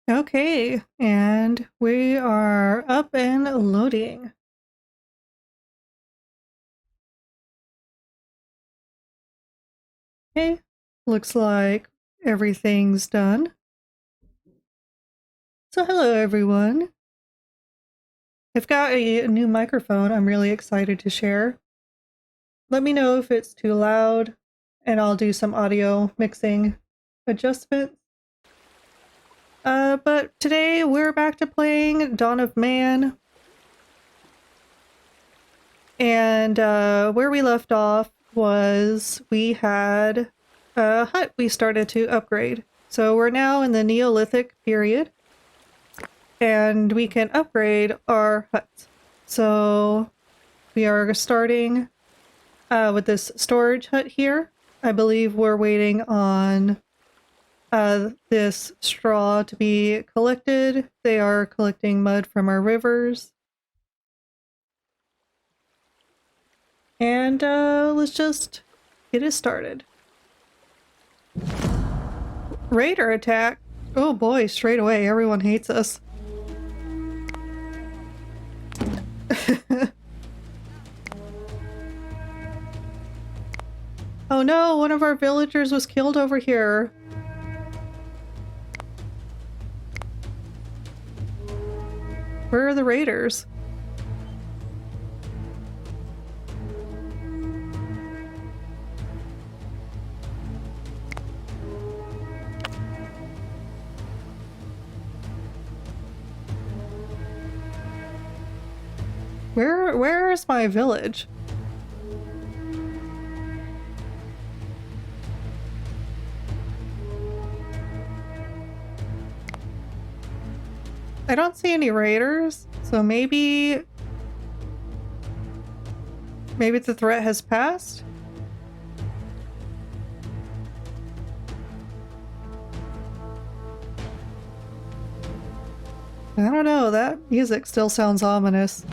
Okay, and we are up and loading. Okay, looks like everything's done. So hello everyone. I've got a new microphone I'm really excited to share. Let me know if it's too loud and I'll do some audio mixing adjustments. But today we're back to playing Dawn of Man. And where we left off was we had a hut we started to upgrade. So we're now in the Neolithic period, and we can upgrade our huts. So we are starting with this storage hut here. I believe we're waiting on this straw to be collected. They are collecting mud from our rivers. And let's just get it started. Raider attack? Oh boy, straight away, everyone hates us. Oh no, one of our villagers was killed over here. Where are the raiders? Where is my village? I don't see any raiders, so maybe the threat has passed? I don't know, that music still sounds ominous.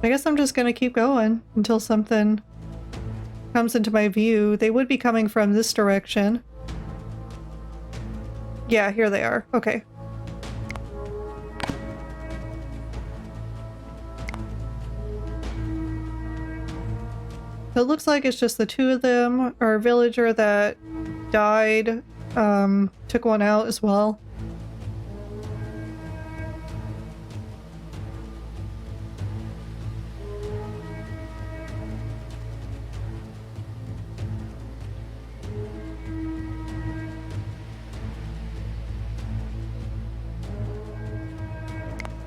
I guess I'm just gonna keep going until something comes into my view. They would be coming from this direction. Yeah, here they are. Okay. So it looks like it's just the two of them. Our villager that died took one out as well.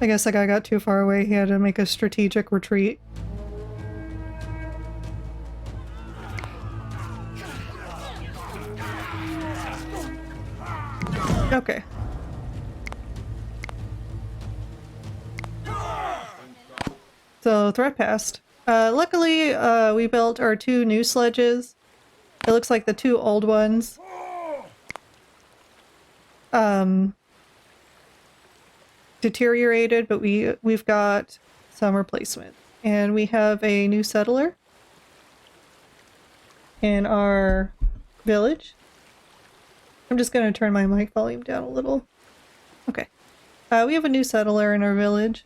I guess that guy got too far away. He had to make a strategic retreat. Okay. So, threat passed. Luckily, we built our two new sledges. It looks like the two old ones deteriorated, but we've got some replacements. And we have a new settler in our village. I'm just going to turn my mic volume down a little. Okay. We have a new settler in our village.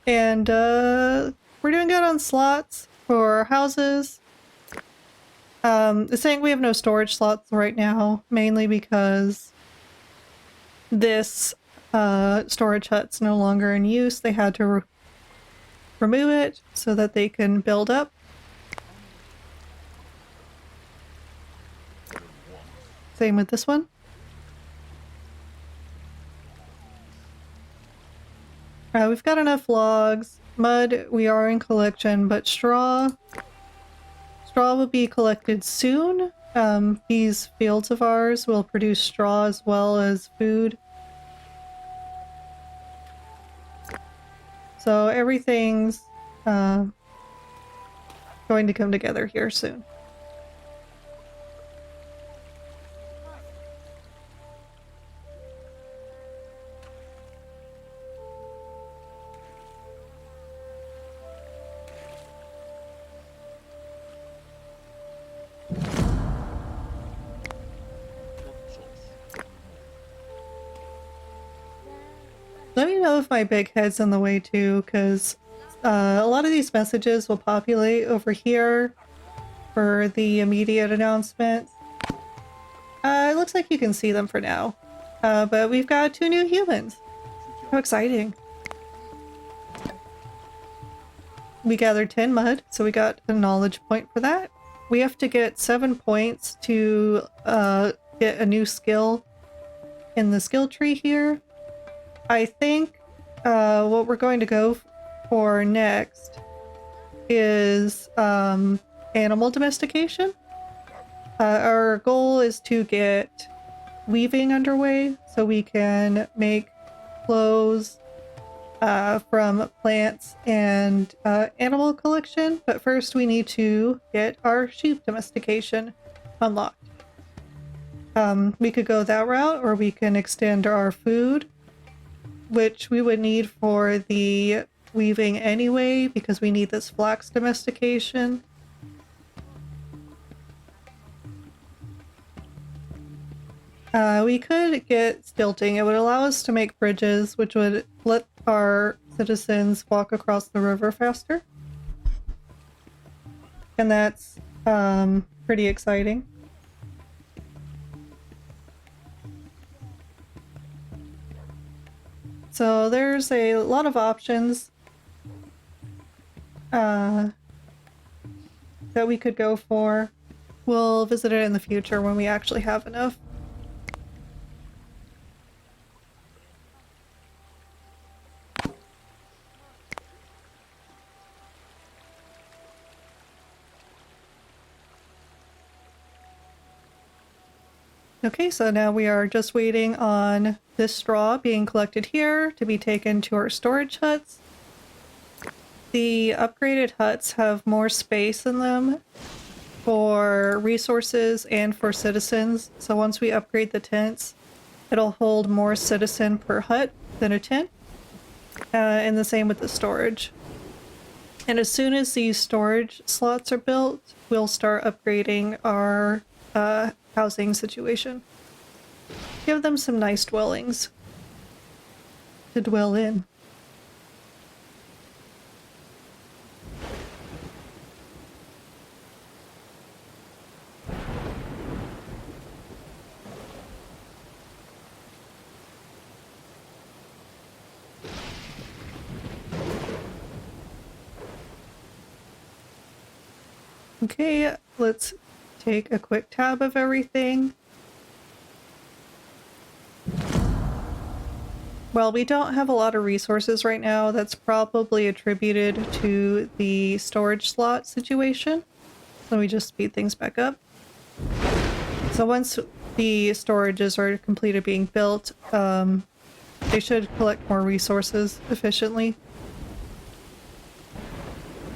And we're doing good on slots for houses. It's saying we have no storage slots right now, mainly because this storage hut's no longer in use. They had to remove it so that they can build up. Same with this one. We've got enough logs. Mud, we are in collection, but straw will be collected soon. These fields of ours will produce straw as well as food. So everything's going to come together here soon. Let me know if my big head's in the way too, because a lot of these messages will populate over here for the immediate announcements. It looks like you can see them for now. But we've got 2 new humans. How exciting. We gathered 10 mud, so we got a knowledge point for that. We have to get 7 points to get a new skill in the skill tree here. I think what we're going to go for next is animal domestication. Our goal is to get weaving underway so we can make clothes from plants and animal collection, but first we need to get our sheep domestication unlocked. We could go that route, or we can extend our food, which we would need for the weaving anyway, because we need this flax domestication. We could get stilting. It would allow us to make bridges, which would let our citizens walk across the river faster. And that's pretty exciting. So there's a lot of options that we could go for. We'll visit it in the future when we actually have enough. Okay, so now we are just waiting on this straw being collected here to be taken to our storage huts. The upgraded huts have more space in them for resources and for citizens. So once we upgrade the tents, it'll hold more citizen per hut than a tent. And the same with the storage. And as soon as these storage slots are built, we'll start upgrading our housing situation. Give them some nice dwellings to dwell in. Okay, let's take a quick tab of everything. Well, we don't have a lot of resources right now. That's probably attributed to the storage slot situation. Let me just speed things back up. So once the storages are completed being built, they should collect more resources efficiently.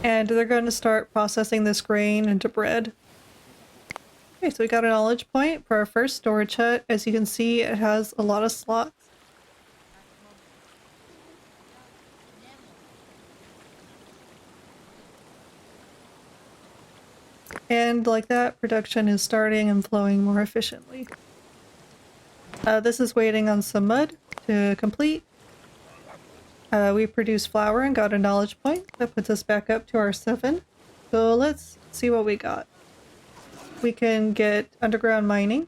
And they're going to start processing this grain into bread. Okay, so we got a knowledge point for our first storage hut. As you can see, it has a lot of slots. And like that, production is starting and flowing more efficiently. This is waiting on some mud to complete. We produced flour and got a knowledge point. That puts us back up to our 7. So let's see what we got. We can get underground mining,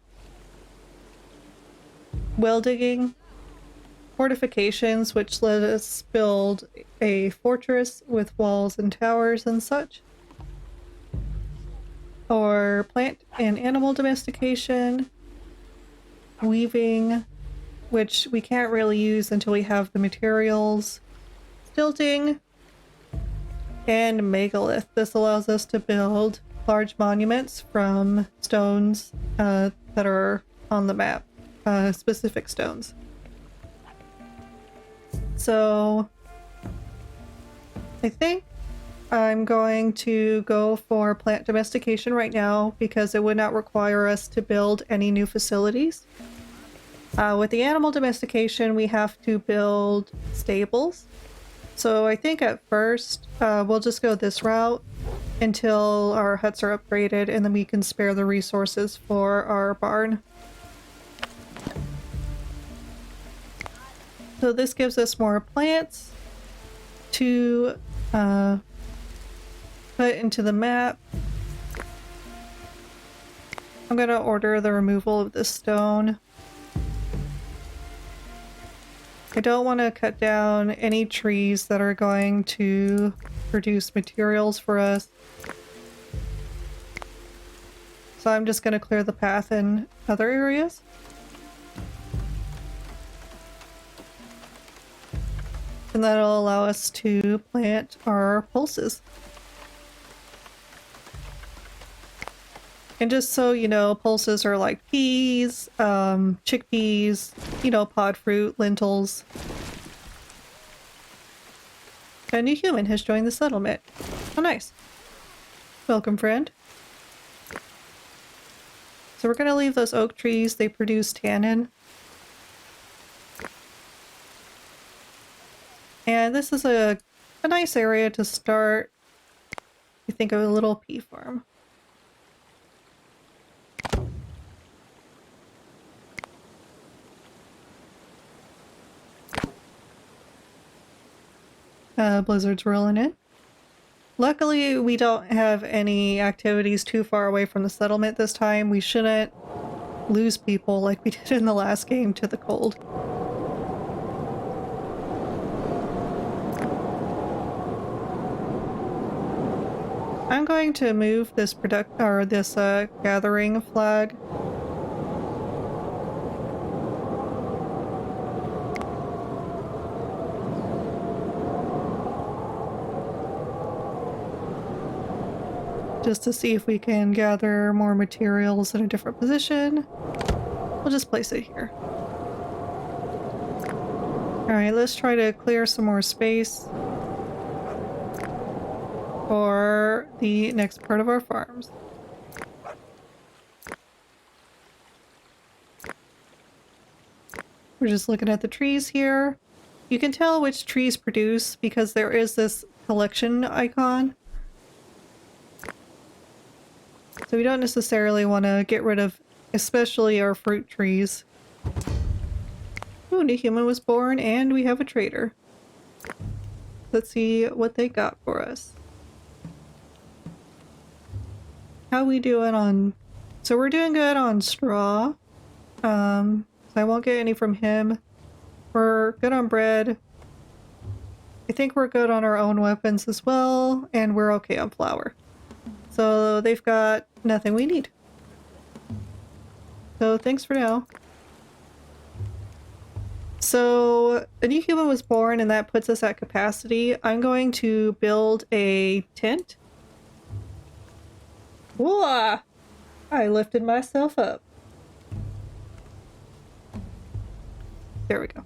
well digging, fortifications, which let us build a fortress with walls and towers and such, or plant and animal domestication, weaving, which we can't really use until we have the materials, stilting, and megalith. This allows us to build large monuments from stones that are on the map, specific stones. So I think I'm going to go for plant domestication right now because it would not require us to build any new facilities. With the animal domestication, we have to build stables. So I think at first we'll just go this route until our huts are upgraded, and then we can spare the resources for our barn. So this gives us more plants to put into the map. I'm gonna order the removal of this stone. I don't want to cut down any trees that are going to produce materials for us. So I'm just going to clear the path in other areas. And that'll allow us to plant our pulses. And just so you know, pulses are like peas, chickpeas, pod fruit, lentils. A new human has joined the settlement. Oh, nice. Welcome, friend. So we're going to leave those oak trees. They produce tannin. And this is a nice area to start. I think of a little pea farm. Blizzard's rolling in. Luckily, we don't have any activities too far away from the settlement this time. We shouldn't lose people like we did in the last game to the cold. I'm going to move this gathering flag. Just to see if we can gather more materials in a different position. We'll just place it here. Alright, let's try to clear some more space for the next part of our farms. We're just looking at the trees here. You can tell which trees produce because there is this collection icon. So we don't necessarily want to get rid of, especially our fruit trees. Ooh, new human was born and we have a trader. Let's see what they got for us. How we doing on... So we're doing good on straw. So I won't get any from him. We're good on bread. I think we're good on our own weapons as well. And we're okay on flour. So they've got nothing we need. So thanks for now. So a new human was born and that puts us at capacity. I'm going to build a tent. Whoa! I lifted myself up. There we go.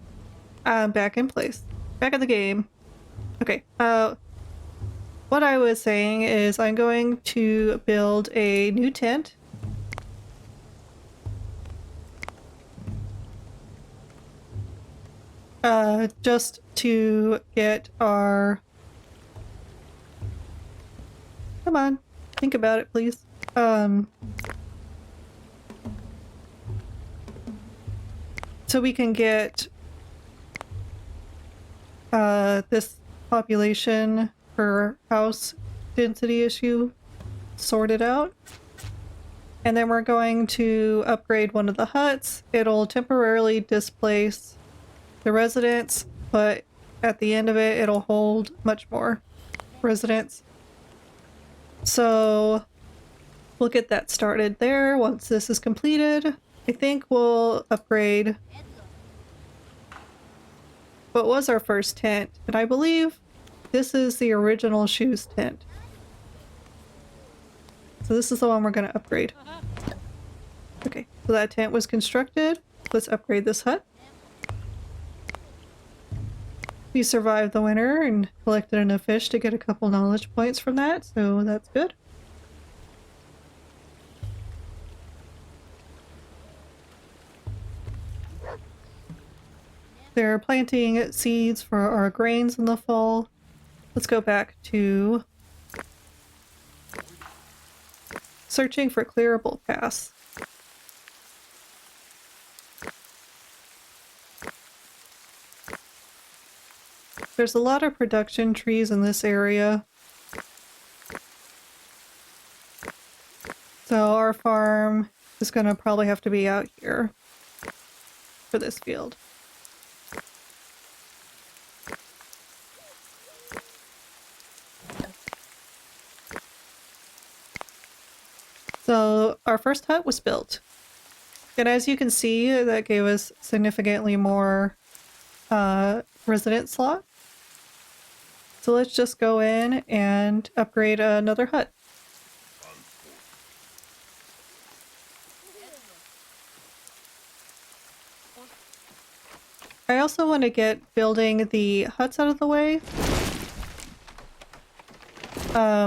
I'm back in place. Back in the game. Okay, what I was saying is I'm going to build a new tent. Just to get our... Come on, think about it, please. So we can get this population per house density issue sorted out. And then we're going to upgrade one of the huts. It'll temporarily displace the residents, but at the end of it, it'll hold much more residents. So we'll get that started there once this is completed. I think we'll upgrade what was our first tent, and I believe this is the original Shoo's tent. So this is the one we're going to upgrade. Okay, so that tent was constructed. Let's upgrade this hut. We survived the winter and collected enough fish to get a couple knowledge points from that, so that's good. They're planting seeds for our grains in the fall. Let's go back to searching for clearable paths. There's a lot of production trees in this area. So our farm is going to probably have to be out here for this field. So our first hut was built. And as you can see, that gave us significantly more resident slot. So let's just go in and upgrade another hut. I also want to get building the huts out of the way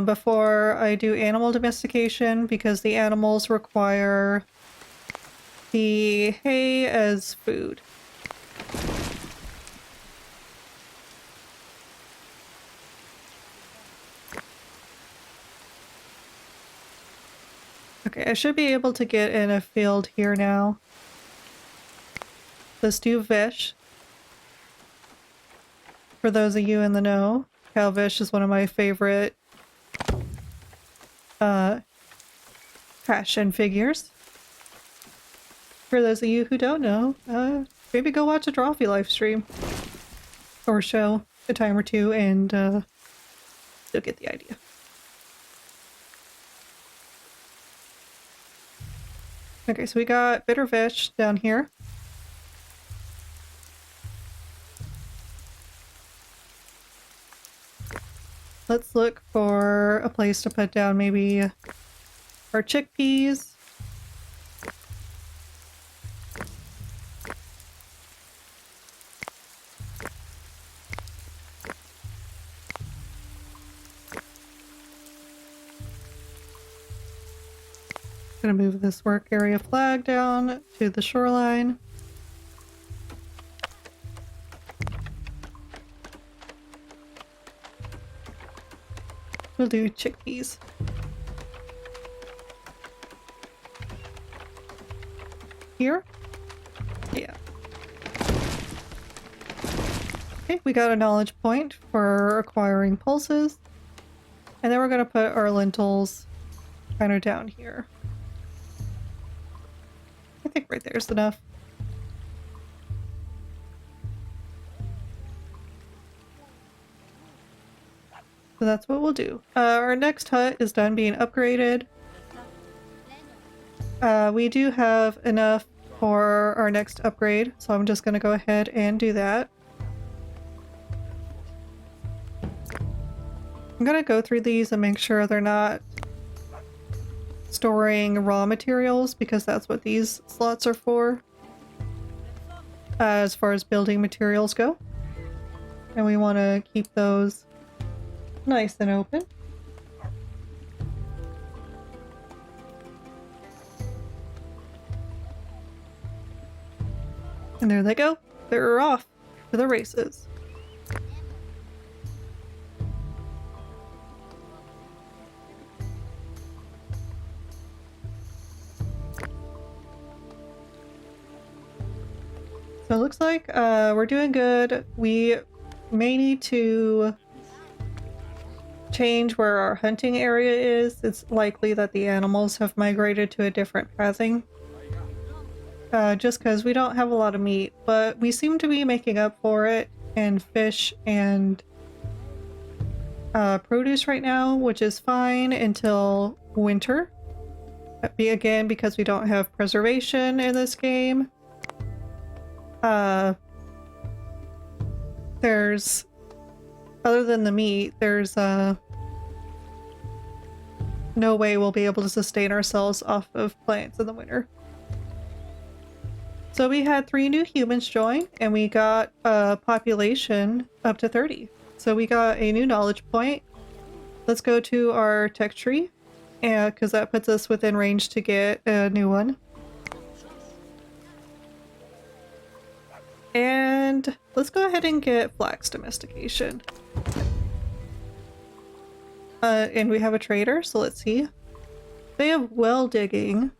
before I do animal domestication, because the animals require the hay as food. Okay, I should be able to get in a field here now. Let's do Vish. For those of you in the know, Cow Vish is one of my favorite fashion figures. For those of you who don't know, maybe go watch a Drawfee live stream or show a time or two, and you'll get the idea. Okay, so we got Bitter Vish down here. Let's look for a place to put down maybe our chickpeas. Gonna move this work area flag down to the shoreline. We'll do chickpeas. Here? Yeah. Okay, we got a knowledge point for acquiring pulses. And then we're gonna put our lentils kind of down here. I think right there's enough. So that's what we'll do. Our next hut is done being upgraded. We do have enough for our next upgrade, so I'm just going to go ahead and do that. I'm going to go through these and make sure they're not storing raw materials, because that's what these slots are for, as far as building materials go. And we want to keep those nice and open. And there they go. They're off to the races. So it looks like we're doing good. We may need to change where our hunting area is. It's likely that the animals have migrated to a different pathing. Just because we don't have a lot of meat, but we seem to be making up for it in fish and produce right now, which is fine until winter. Again, because we don't have preservation in this game. There's, other than the meat, there's no way we'll be able to sustain ourselves off of plants in the winter. So we had 3 new humans join, and we got a population up to 30. So we got a new knowledge point. Let's go to our tech tree, and because that puts us within range to get a new one. And let's go ahead and get flax domestication. And we have a trader, so let's see. They have well digging.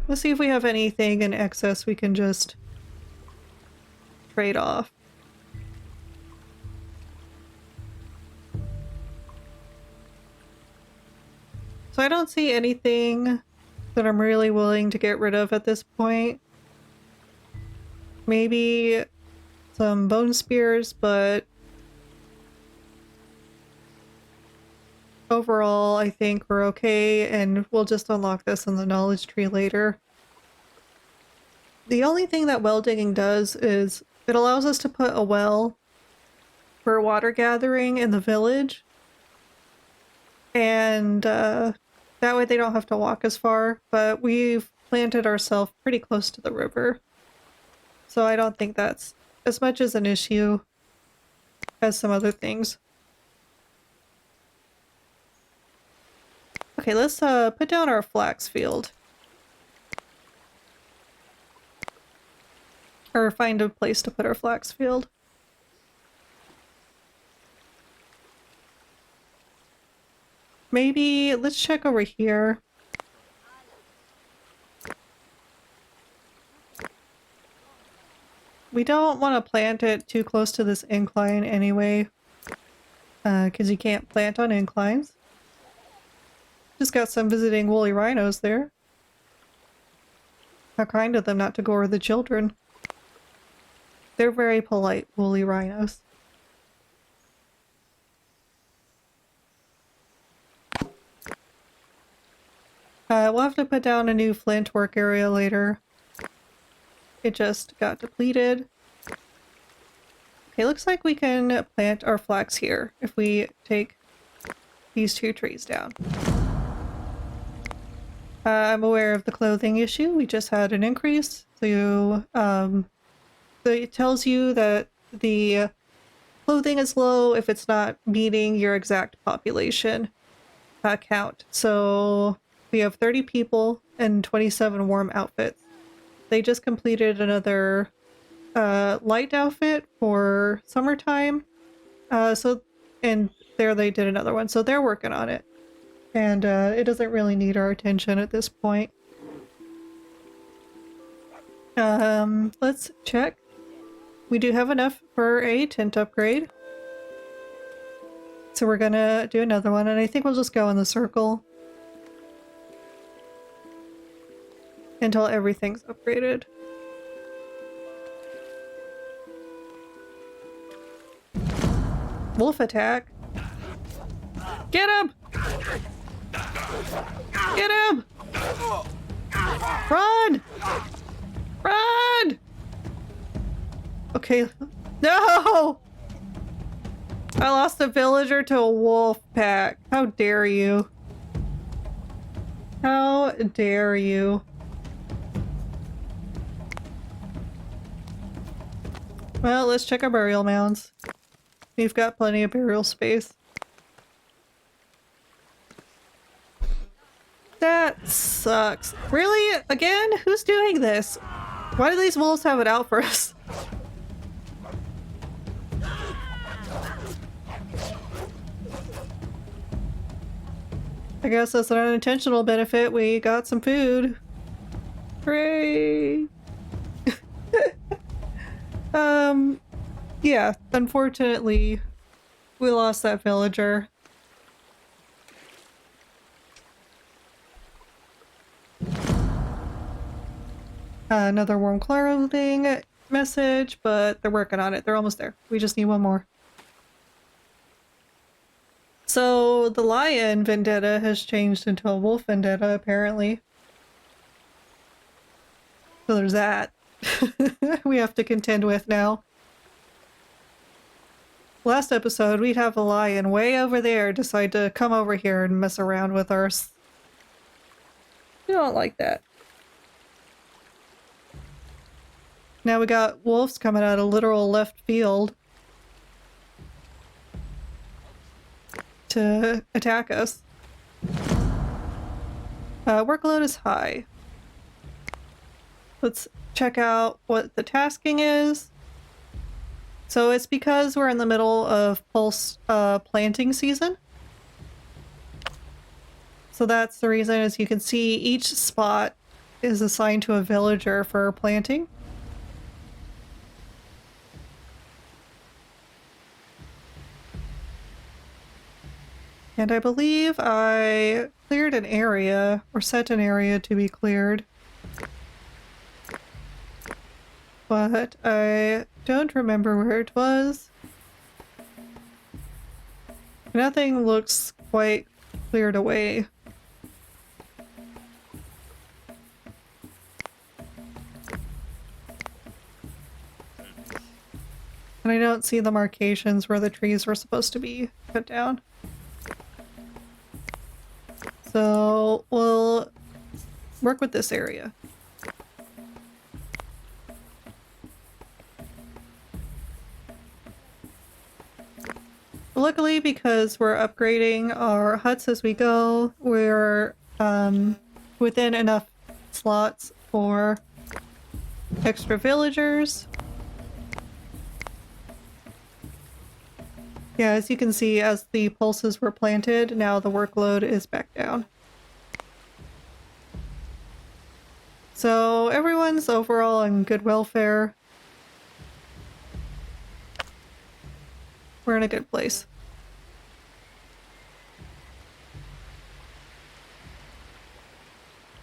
Let's see if we have anything in excess we can just trade off. So I don't see anything that I'm really willing to get rid of at this point. Maybe some bone spears, but overall I think we're okay, and we'll just unlock this in the knowledge tree later. The only thing that well digging does is it allows us to put a well for water gathering in the village, and that way they don't have to walk as far, but we've planted ourselves pretty close to the river, so I don't think that's as much as an issue as some other things. Okay, let's put down our flax field. Or find a place to put our flax field. Maybe let's check over here. We don't want to plant it too close to this incline anyway, because you can't plant on inclines. Just got some visiting woolly rhinos there. How kind of them not to go over the children. They're very polite, woolly rhinos. We'll have to put down a new flint work area later. It just got depleted. Okay, looks like we can plant our flax here if we take these 2 trees down. I'm aware of the clothing issue. We just had an increase. So it tells you that the clothing is low if it's not meeting your exact population count. So we have 30 people and 27 warm outfits. They just completed another light outfit for summertime. And there they did another one. So they're working on it. And it doesn't really need our attention at this point. Let's check. We do have enough for a tent upgrade. So we're gonna do another one, and I think we'll just go in the circle until everything's upgraded. Wolf attack. Get him! Get him! Run! Run! Okay. No! I lost a villager to a wolf pack. How dare you? How dare you? Well, let's check our burial mounds. We've got plenty of burial space. That sucks. Really? Again? Who's doing this? Why do these wolves have it out for us? I guess that's an unintentional benefit. We got some food. Hooray! Yeah, unfortunately, we lost that villager. Another warm clothing message, but they're working on it. They're almost there. We just need one more. So the lion vendetta has changed into a wolf vendetta, apparently. So there's that. We have to contend with now. Last episode, we'd have a lion way over there decide to come over here and mess around with us. We don't like that. Now we got wolves coming out of literal left field to attack us. Workload is high. Let's check out what the tasking is. So it's because we're in the middle of pulse planting season. So that's the reason. As you can see, each spot is assigned to a villager for planting. And I believe I cleared an area, or set an area to be cleared. But I don't remember where it was. Nothing looks quite cleared away. And I don't see the markations where the trees were supposed to be cut down. So we'll work with this area. Luckily, because we're upgrading our huts as we go, we're within enough slots for extra villagers. Yeah, as you can see, as the pulses were planted, now the workload is back down. So everyone's overall in good welfare. We're in a good place.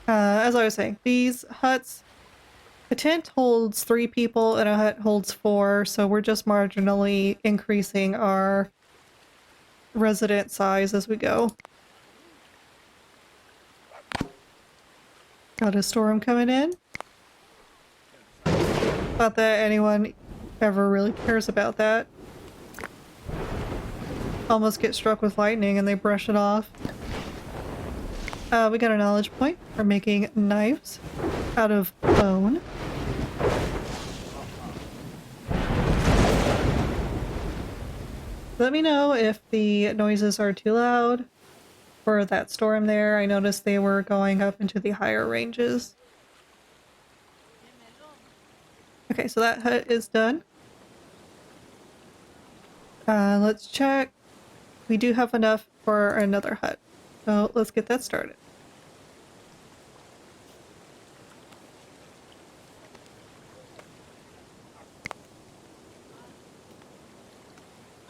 As I was saying, these huts, a tent holds 3 people and a hut holds 4, so we're just marginally increasing our resident size as we go. Got a storm coming in. Not that anyone ever really cares about that. Almost get struck with lightning and they brush it off. We got a knowledge point for making knives out of bone. Let me know if the noises are too loud for that storm there. I noticed they were going up into the higher ranges. Okay, so that hut is done. Let's check. We do have enough for another hut, so let's get that started.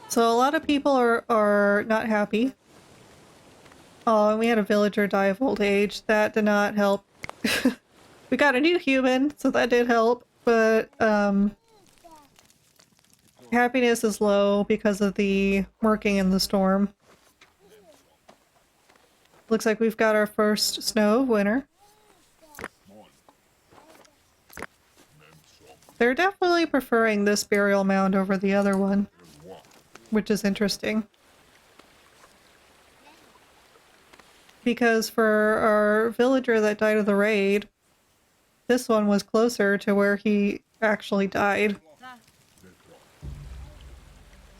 So a lot of people are not happy. Oh, and we had a villager die of old age. That did not help. We got a new human, so that did help, but happiness is low because of the working in the storm. Looks like we've got our first snow of winter. They're definitely preferring this burial mound over the other one, which is interesting. Because for our villager that died of the raid, this one was closer to where he actually died.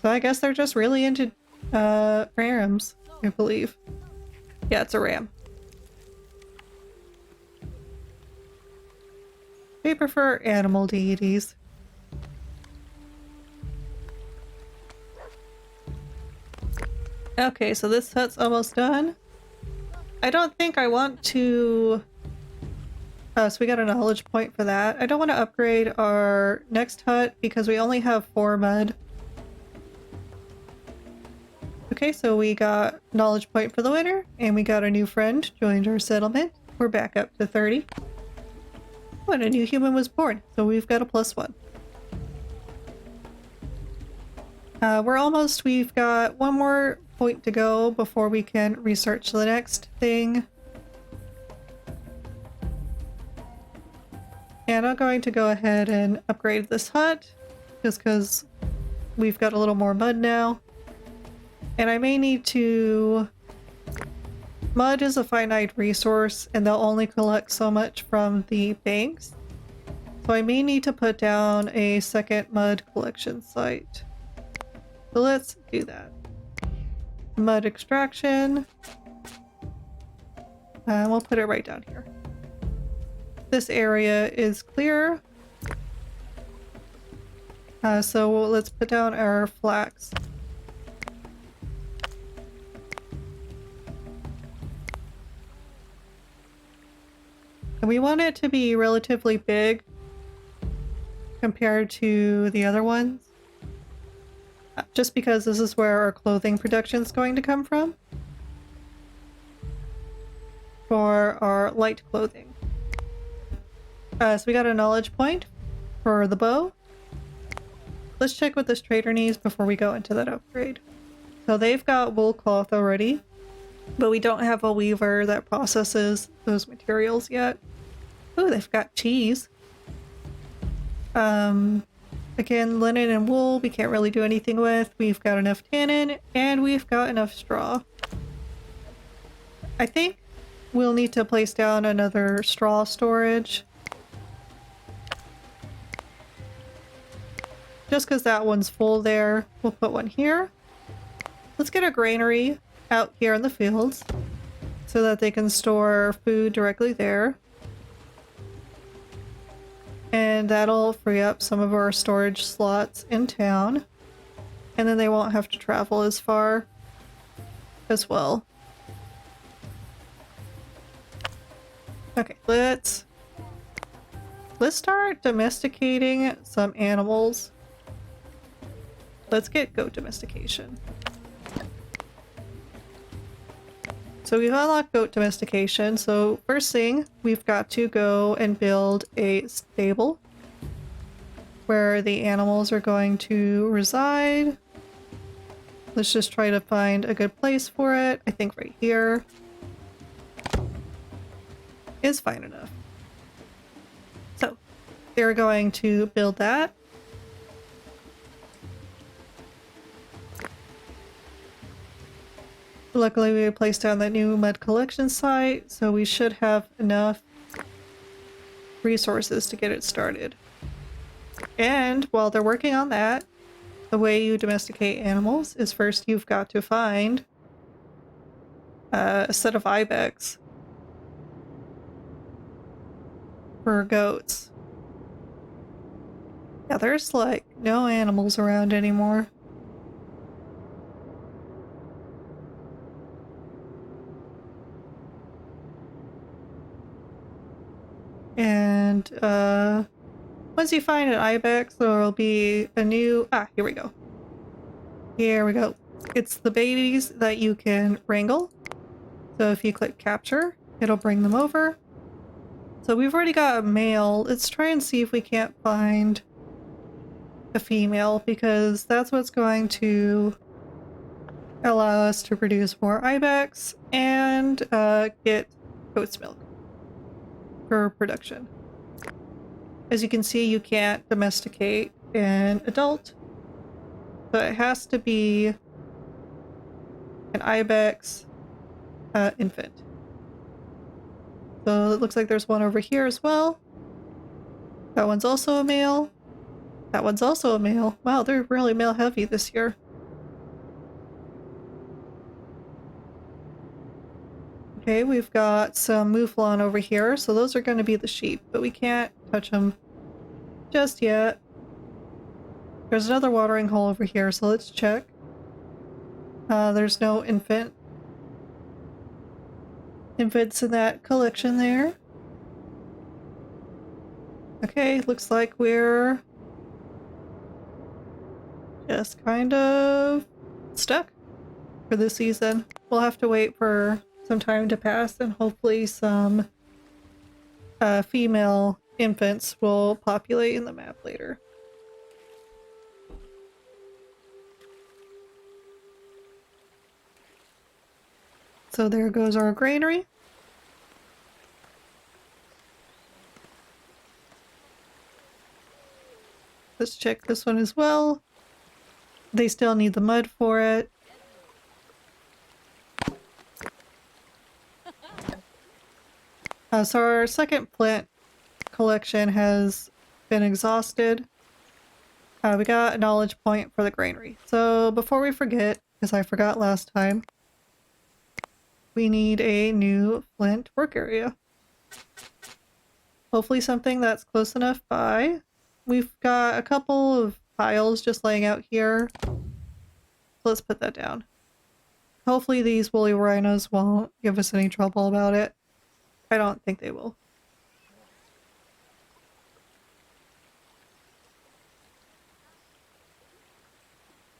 So I guess they're just really into rams, I believe. Yeah, it's a ram. They prefer animal deities. Okay, so this hut's almost done. I don't think I want to... so we got a knowledge point for that. I don't want to upgrade our next hut because we only have 4 mud. Okay, so we got knowledge point for the winter, and we got a new friend joined our settlement. We're back up to 30. Oh, and a new human was born, so we've got a +1. We've got 1 more point to go before we can research the next thing. And I'm going to go ahead and upgrade this hut, just because we've got a little more mud now. And I may need to... Mud is a finite resource, and they'll only collect so much from the banks. So I may need to put down a second mud collection site. So let's do that. Mud extraction. We'll put it right down here. This area is clear. So let's put down our flax. And we want it to be relatively big compared to the other ones. Just because this is where our clothing production is going to come from. for our light clothing. So we got a knowledge point for the bow. Let's check what this trader needs before we go into that upgrade. So they've got wool cloth already, but we don't have a weaver that processes those materials yet. Oh, they've got cheese. Again, linen and wool we can't really do anything with. We've got enough tannin, and we've got enough straw. I think we'll need to place down another straw storage. Just because that one's full there, we'll put one here. Let's get a granary out here in the fields so that they can store food directly there. And that'll free up some of our storage slots in town. And then they won't have to travel as far as well. Okay, let's start domesticating some animals. Let's get goat domestication. So we've unlocked goat domestication, so first thing, we've got to go and build a stable where the animals are going to reside. Let's just try to find a good place for it. I think right here is fine enough. So they're going to build that. Luckily, we placed down that new mud collection site, so we should have enough resources to get it started. And while they're working on that, the way you domesticate animals is first you've got to find a set of ibex for goats. Yeah, there's like no animals around anymore. And once you find an ibex, there'll be a new... here we go. Here we go. It's the babies that you can wrangle. So if you click capture, it'll bring them over. So we've already got a male. Let's try and see if we can't find a female, because that's what's going to allow us to produce more ibex and get goat's milk for production. As you can see, you can't domesticate an adult, so it has to be an ibex infant. So it looks like there's one over here as well. That one's also a male. That one's also a male. Wow, they're really male heavy this year. Okay, we've got some mouflon over here, so those are going to be the sheep, but we can't touch them just yet. There's another watering hole over here, so let's check. There's no infants in that collection there. Okay, looks like we're just kind of stuck for this season. We'll have to wait for some time to pass, and hopefully some female infants will populate in the map later. So there goes our granary. Let's check this one as well. They still need the mud for it. So our second flint collection has been exhausted. We got a knowledge point for the granary. So before we forget, because I forgot last time, we need a new flint work area. Hopefully something that's close enough by. We've got a couple of piles just laying out here. Let's put that down. Hopefully these woolly rhinos won't give us any trouble about it. I don't think they will.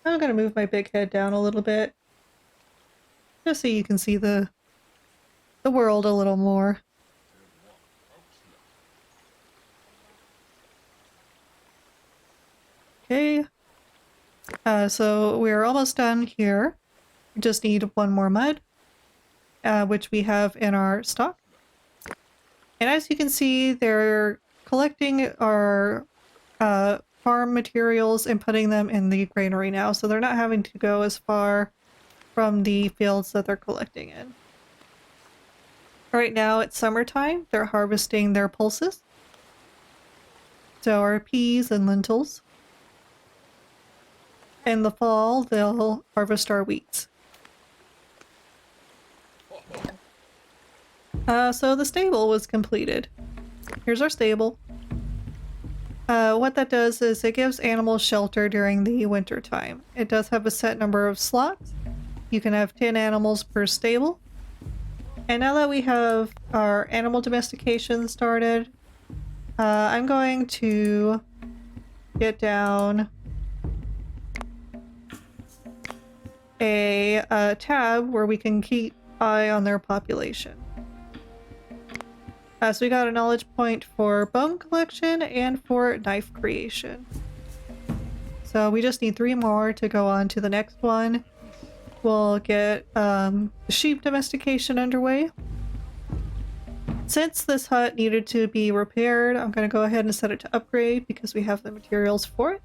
I'm gonna move my big head down a little bit, just so you can see the the world a little more. Okay. So we're almost done here. We just need one more mud, which we have in our stock. And as you can see, they're collecting our farm materials and putting them in the granary now, so they're not having to go as far from the fields that they're collecting in. Right now it's summertime. They're harvesting their pulses. So our peas and lentils. In the fall, they'll harvest our wheats. So the stable was completed. Here's our stable. What that does is it gives animals shelter during the winter time. It does have a set number of slots. You can have 10 animals per stable. And now that we have our animal domestication started, I'm going to get down a tab where we can keep eye on their population. So we got a knowledge point for bone collection and for knife creation. So we just need 3 more to go on to the next one. We'll get sheep domestication underway. Since this hut needed to be repaired, I'm going to go ahead and set it to upgrade because we have the materials for it.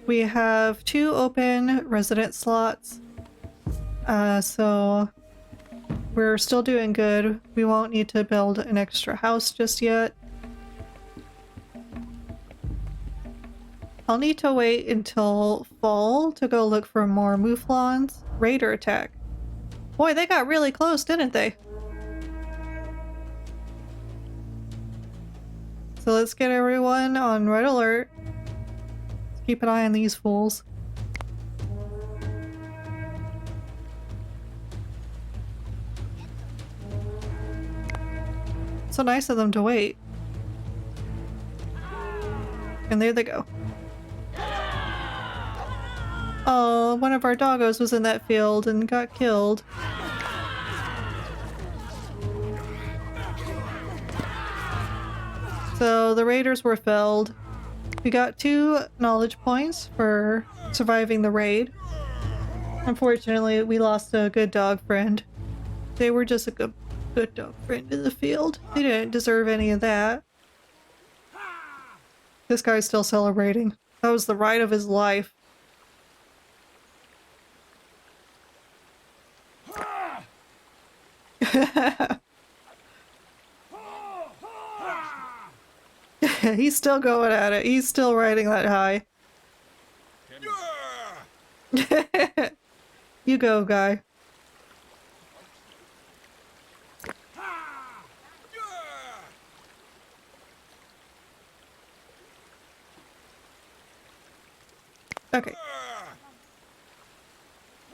We have 2 open resident slots. So we're still doing good. We won't need to build an extra house just yet. I'll need to wait until fall to go look for more mouflons. Raider attack. Boy, they got really close, didn't they? So let's get everyone on red alert. Let's keep an eye on these fools. So nice of them to wait. And there they go. Oh, one of our doggos was in that field and got killed. So the raiders were felled. We got 2 knowledge points for surviving the raid. Unfortunately, we lost a good dog friend. They were just a good dog friend in the field. They didn't deserve any of that. This guy's still celebrating. That was the ride of his life. He's still going at it. He's still riding that high. You go, guy. Okay.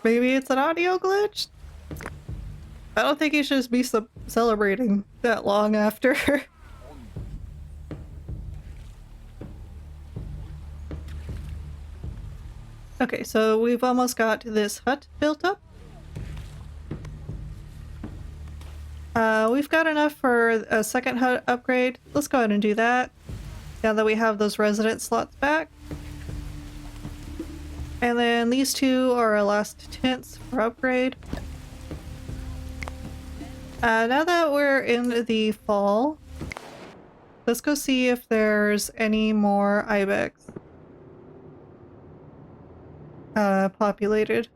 Maybe it's an audio glitch? I don't think he should just be celebrating that long after. Okay, so we've almost got this hut built up. We've got enough for a second hut upgrade. Let's go ahead and do that, now that we have those resident slots back. And then these 2 are our last tents for upgrade. Now that we're in the fall, let's go see if there's any more ibex populated.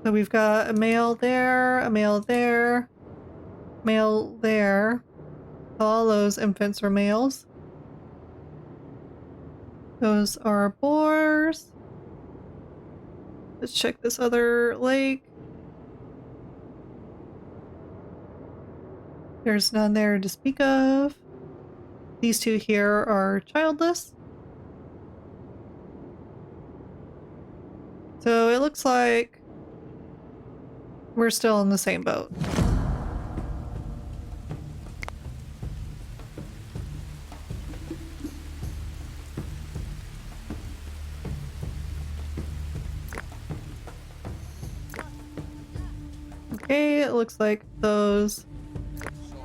So we've got a male there, a male there, male there. All those infants are males. Those are boars. Let's check this other lake. There's none there to speak of. These 2 here are childless. So it looks like we're still in the same boat. Okay, it looks like those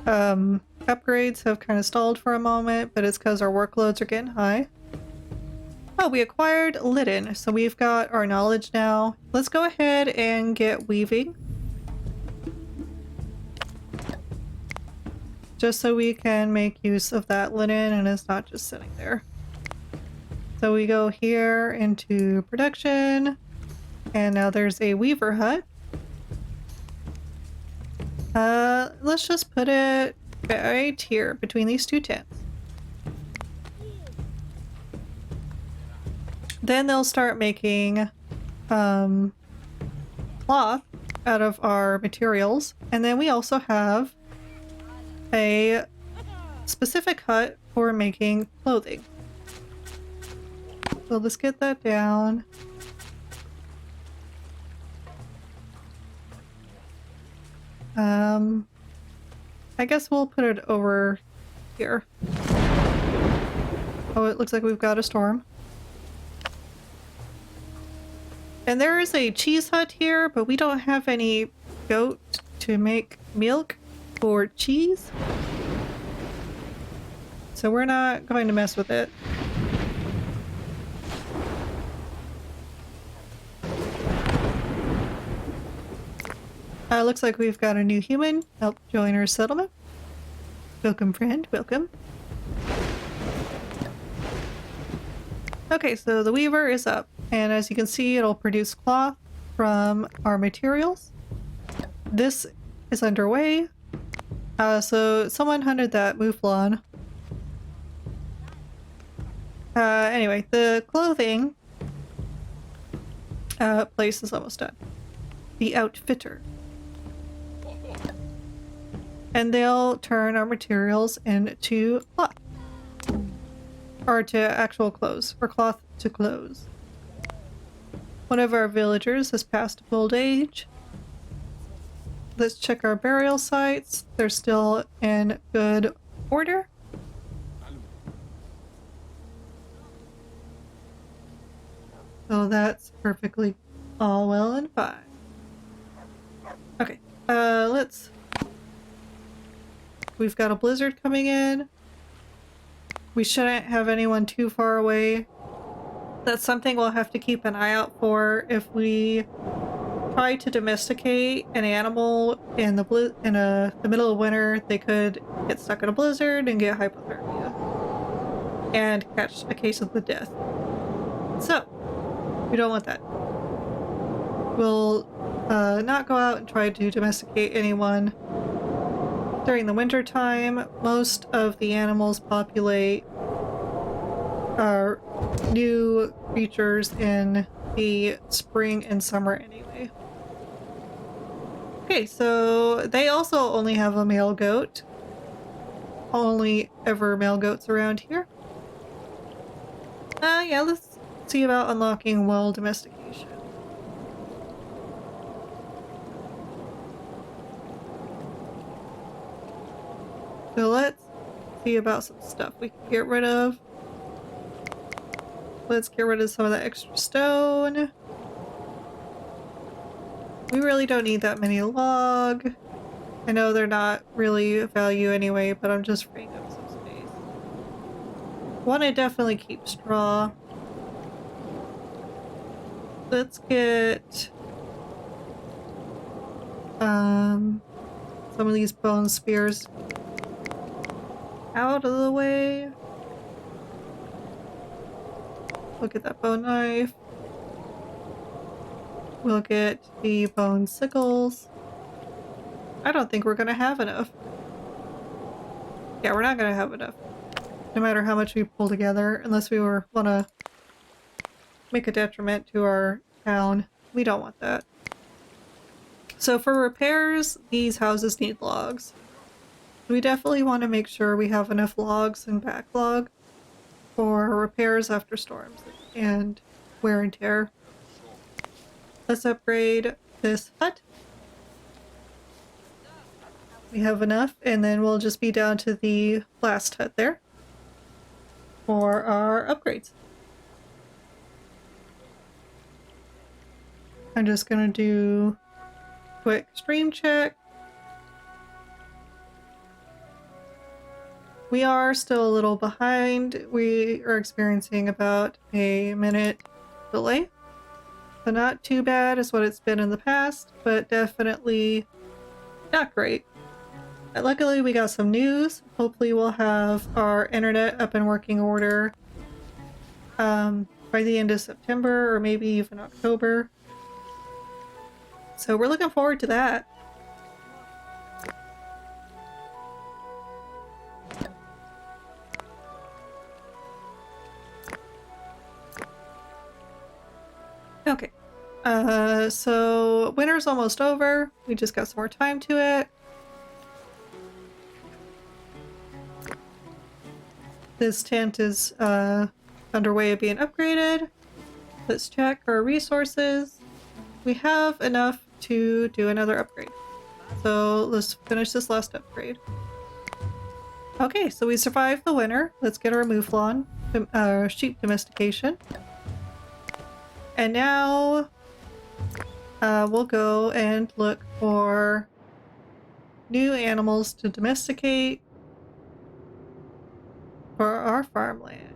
upgrades have kind of stalled for a moment, but it's because our workloads are getting high. Oh, we acquired Litten, so we've got our knowledge now. Let's go ahead and get weaving. Just so we can make use of that linen and it's not just sitting there. So we go here into production, and now there's a weaver hut. Let's just put it right here between these two tents. Then they'll start making cloth out of our materials, and then we also have a specific hut for making clothing. So let's get that down. I guess we'll put it over here. Oh, it looks like we've got a storm. And there is a cheese hut here, but we don't have any goat to make milk or cheese. So we're not going to mess with it. Looks like we've got a new human help join our settlement. Welcome, friend. Welcome. Okay, so the weaver is up, and as you can see, it'll produce cloth from our materials. This is underway. So someone hunted that mouflon. Anyway, the clothing place is almost done. The outfitter. And they'll turn our materials into cloth. Or to actual clothes. Or cloth to clothes. One of our villagers has passed old age. Let's check our burial sites. They're still in good order. So that's perfectly all well and fine. Okay, let's... We've got a blizzard coming in. We shouldn't have anyone too far away. That's something we'll have to keep an eye out for if we try to domesticate an animal in the middle of winter. They could get stuck in a blizzard and get hypothermia and catch a case of the death. So we don't want that. We'll not go out and try to domesticate anyone during the winter time. Most of the animals populate new creatures in the spring and summer anyway. Okay, so they also only have a male goat. Only ever male goats around here. Yeah, let's see about unlocking well domestication. So let's see about some stuff we can get rid of. Let's get rid of some of that extra stone. We really don't need that many log. I know they're not really of value anyway, but I'm just freeing up some space. Want to definitely keep straw. Let's get some of these bone spears out of the way. Look at that bone knife. We'll get the bone sickles. I don't think we're gonna have enough. Yeah, we're not gonna have enough. No matter how much we pull together, unless we wanna make a detriment to our town. We don't want that. So for repairs, these houses need logs. We definitely want to make sure we have enough logs and backlog for repairs after storms and wear and tear. Let's upgrade this hut. We have enough, and then we'll just be down to the last hut there for our upgrades. I'm just gonna do quick stream check. We are still a little behind. We are experiencing about a minute delay. So not too bad as what it's been in the past, but definitely not great. But luckily we got some news. Hopefully we'll have our internet up in working order by the end of September or maybe even October. So we're looking forward to that. Okay. So winter's almost over. We just got some more time to it. This tent is underway of being upgraded. Let's check our resources. We have enough to do another upgrade. So let's finish this last upgrade. Okay, so we survived the winter. Let's get our mouflon, sheep domestication. And now we'll go and look for new animals to domesticate for our farmland.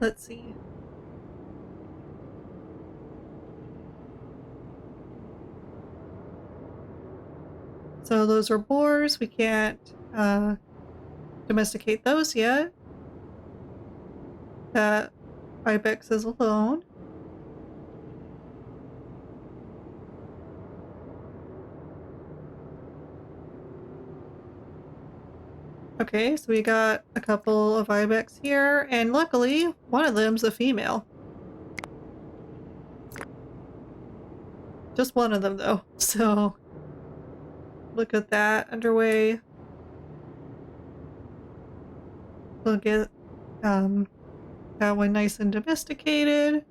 Let's see. So those are boars. We can't domesticate those yet. That ibex is alone. Okay, so we got a couple of ibex here, and luckily one of them's a female. Just one of them though, so look at that underway. We'll get that one nice and domesticated.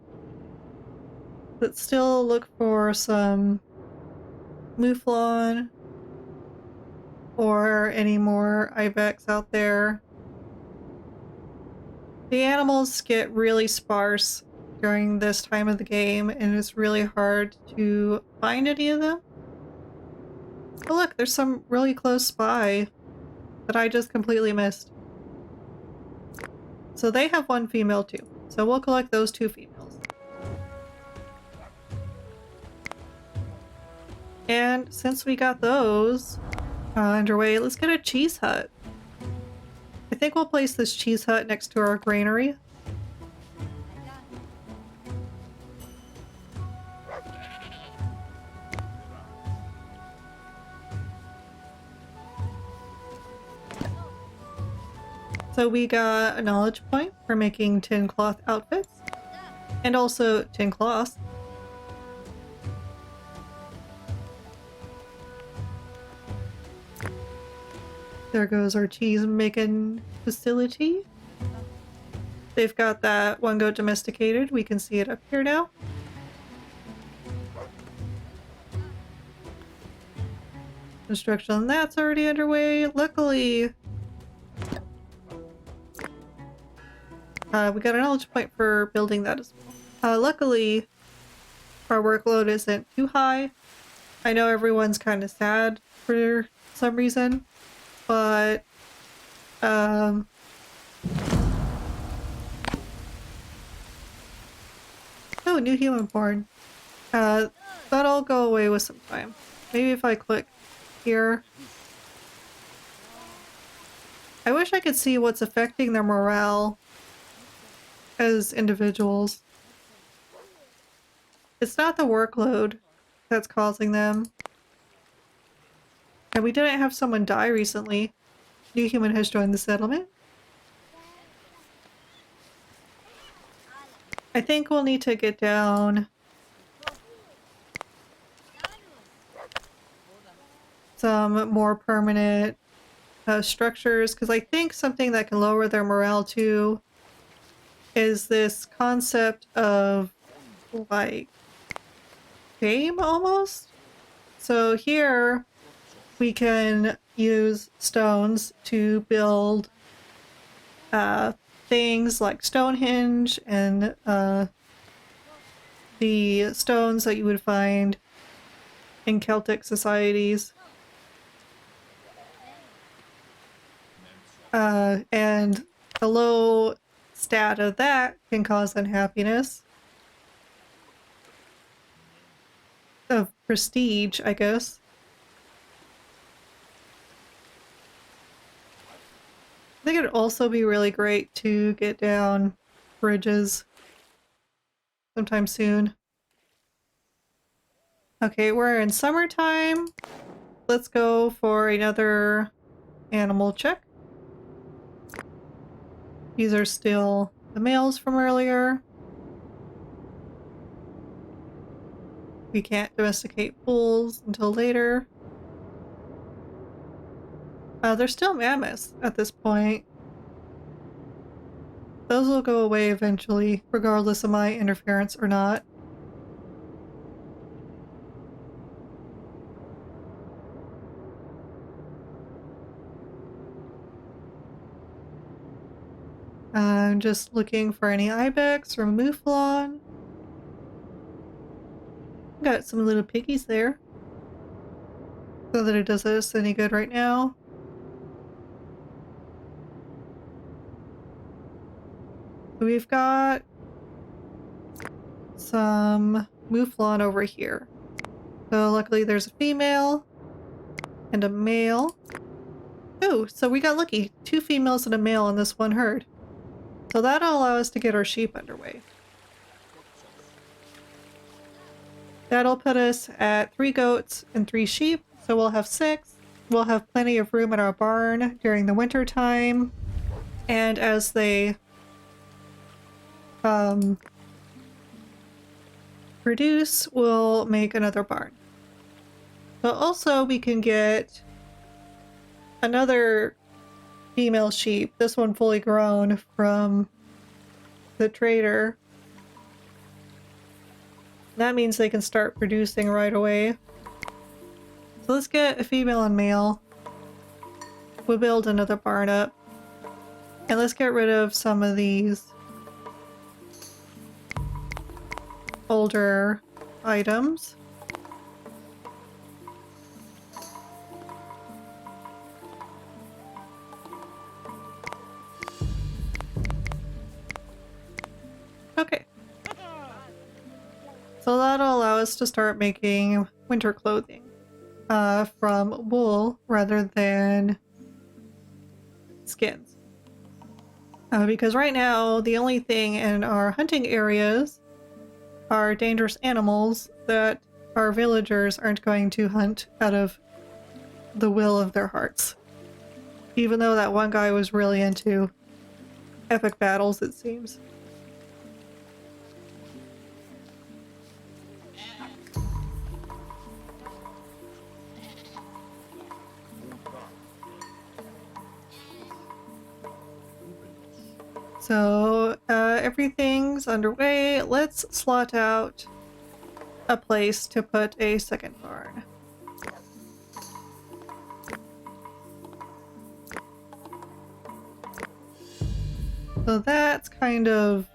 Let's still look for some mouflon or any more ibex out there. The animals get really sparse during this time of the game, and it's really hard to find any of them. Oh look, there's some really close by that I just completely missed. So they have one female too. So we'll collect those two females. And since we got those underway, let's get a cheese hut. I think we'll place this cheese hut next to our granary. So we got a knowledge point for making tin cloth outfits, and also tin cloths. There goes our cheese making facility. They've got that one goat domesticated. We can see it up here now. Construction on that's already underway. Luckily, we got a knowledge point for building that as well. Luckily, our workload isn't too high. I know everyone's kind of sad for some reason, but oh, new human born. That'll go away with some time. Maybe if I click here. I wish I could see what's affecting their morale as individuals. It's not the workload that's causing them. And we didn't have someone die recently. New human has joined the settlement. I think we'll need to get down some more permanent structures, because I think something that can lower their morale too is this concept of like game almost. So here we can use stones to build things like Stonehenge and the stones that you would find in Celtic societies. And a low stat of that can cause unhappiness. Of prestige, I guess. I think it'd also be really great to get down bridges sometime soon. Okay, we're in summertime. Let's go for another animal check. These are still the males from earlier. We can't domesticate bulls until later. They're still mammoths at this point. Those will go away eventually, regardless of my interference or not. I'm just looking for any ibex or mouflon. Got some little piggies there. So that it does us any good right now. We've got some mouflon over here. So luckily there's a female and a male. Oh, so we got lucky. 2 females and a male in this one herd. So that'll allow us to get our sheep underway. That'll put us at 3 goats and 3 sheep, so we'll have 6. We'll have plenty of room in our barn during the winter time. And as they produce, we'll make another barn. But also we can get another female sheep, this one fully grown, from the trader. That means they can start producing right away. So let's get a female and male. We'll build another barn up. And let's get rid of some of these older items. Okay. So that'll allow us to start making winter clothing from wool rather than skins. Because right now the only thing in our hunting areas are dangerous animals that our villagers aren't going to hunt out of the will of their hearts. Even though that one guy was really into epic battles, it seems. So, everything's underway. Let's slot out a place to put a second barn. So that's kind of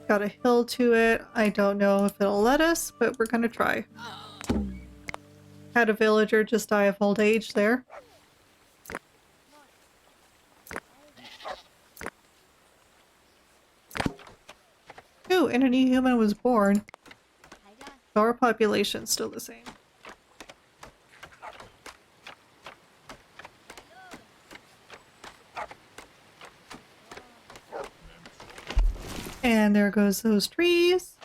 got a hill to it. I don't know if it'll let us, but we're gonna try. Had a villager just die of old age there. Ooh, and a new human was born. So our population's still the same. And there goes those trees.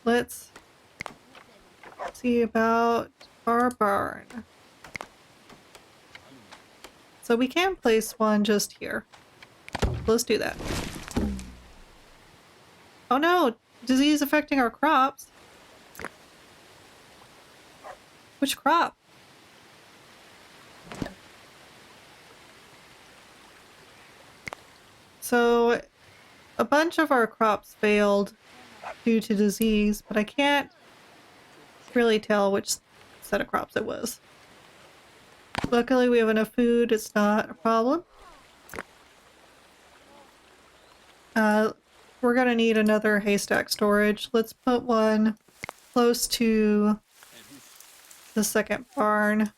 Let's see about our barn. So we can place one just here. Let's do that. Oh no! Disease affecting our crops. Which crop? So a bunch of our crops failed due to disease, but I can't really tell which set of crops it was. Luckily we have enough food, it's not a problem. We're gonna need another haystack storage. Let's put one close to the second barn.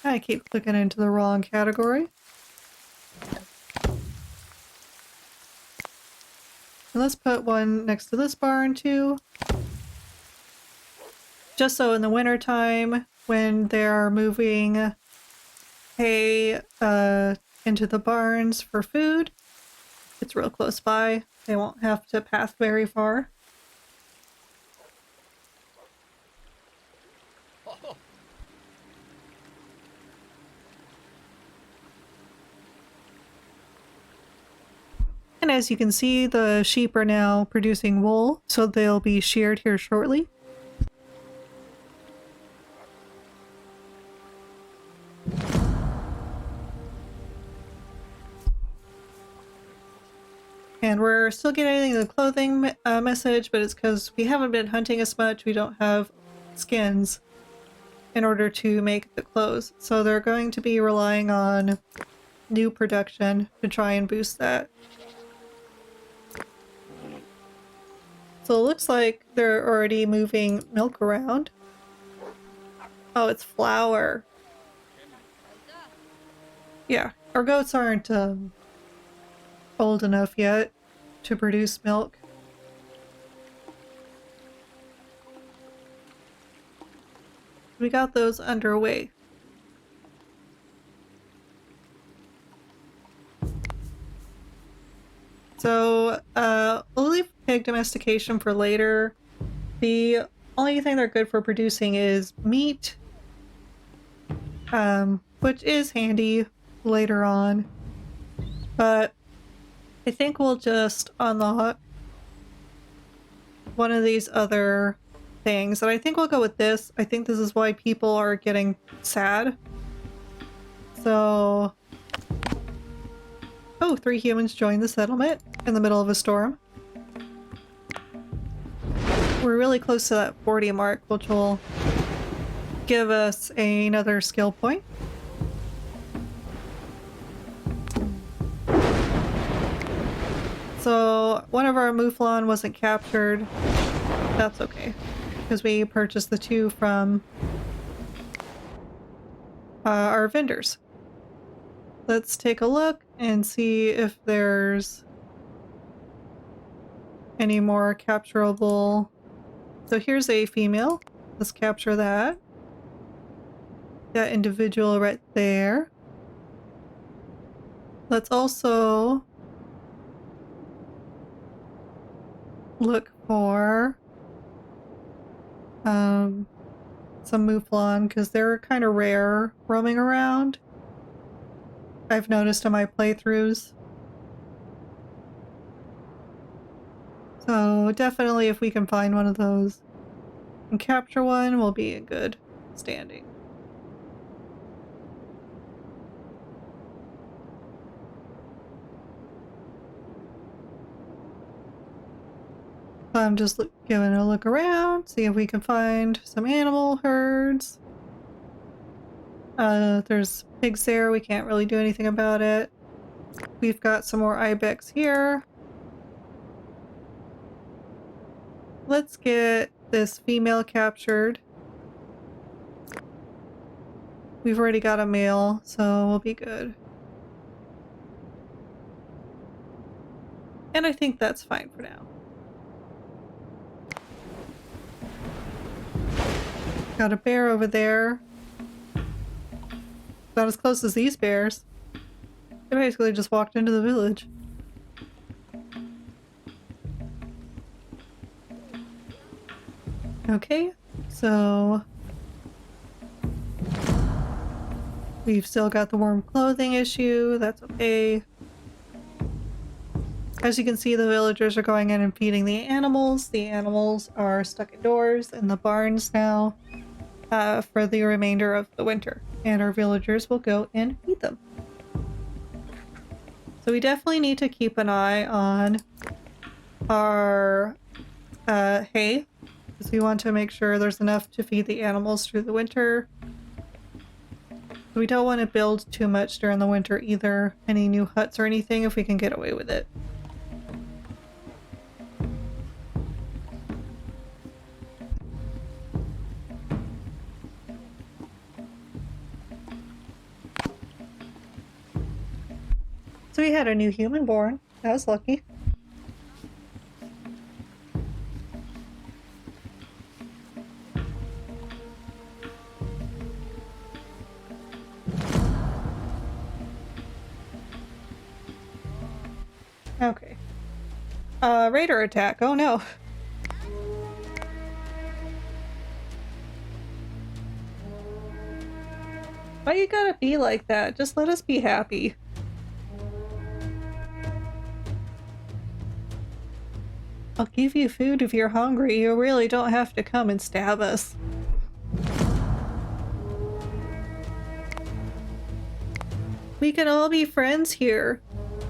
I keep clicking into the wrong category. And let's put one next to this barn too. Just so in the wintertime, when they're moving hay into the barns for food, it's real close by. They won't have to pass very far. And as you can see, the sheep are now producing wool, so they'll be sheared here shortly. And we're still getting the clothing message, but it's because we haven't been hunting as much. We don't have skins in order to make the clothes. So they're going to be relying on new production to try and boost that. So it looks like they're already moving milk around. Oh, it's flour. Yeah, our goats aren't old enough yet to produce milk. We got those underway. So, we'll leave pig domestication for later. The only thing they're good for producing is meat, which is handy later on. But I think we'll just unlock one of these other things, and I think we'll go with this. I think this is why people are getting sad. So... Oh, 3 humans joined the settlement in the middle of a storm. We're really close to that 40 mark, which will give us another skill point. So one of our Mouflon wasn't captured. That's okay, because we purchased the 2 from our vendors. Let's take a look and see if there's any more capturable. So here's a female. Let's capture that. That individual right there. Let's also look for some Mouflon, because they're kind of rare roaming around. I've noticed in my playthroughs. So definitely if we can find one of those and capture one, we'll be in good standing. So I'm just giving a look around, see if we can find some animal herds. There's pigs there, we can't really do anything about it. We've got some more ibex here. Let's get this female captured. We've already got a male, so we'll be good. And I think that's fine for now. Got a bear over there. Not as close as these bears. They basically just walked into the village. Okay, so we've still got the warm clothing issue. That's okay. As you can see, the villagers are going in and feeding the animals. The animals are stuck indoors in the barns now for the remainder of the winter. And our villagers will go and feed them. So we definitely need to keep an eye on our hay, because we want to make sure there's enough to feed the animals through the winter. We don't want to build too much during the winter either, any new huts or anything, if we can get away with it. So we had a new human born. That was lucky. Okay. Raider attack. Oh no. Why you gotta be like that? Just let us be happy. I'll give you food if you're hungry. You really don't have to come and stab us. We can all be friends here.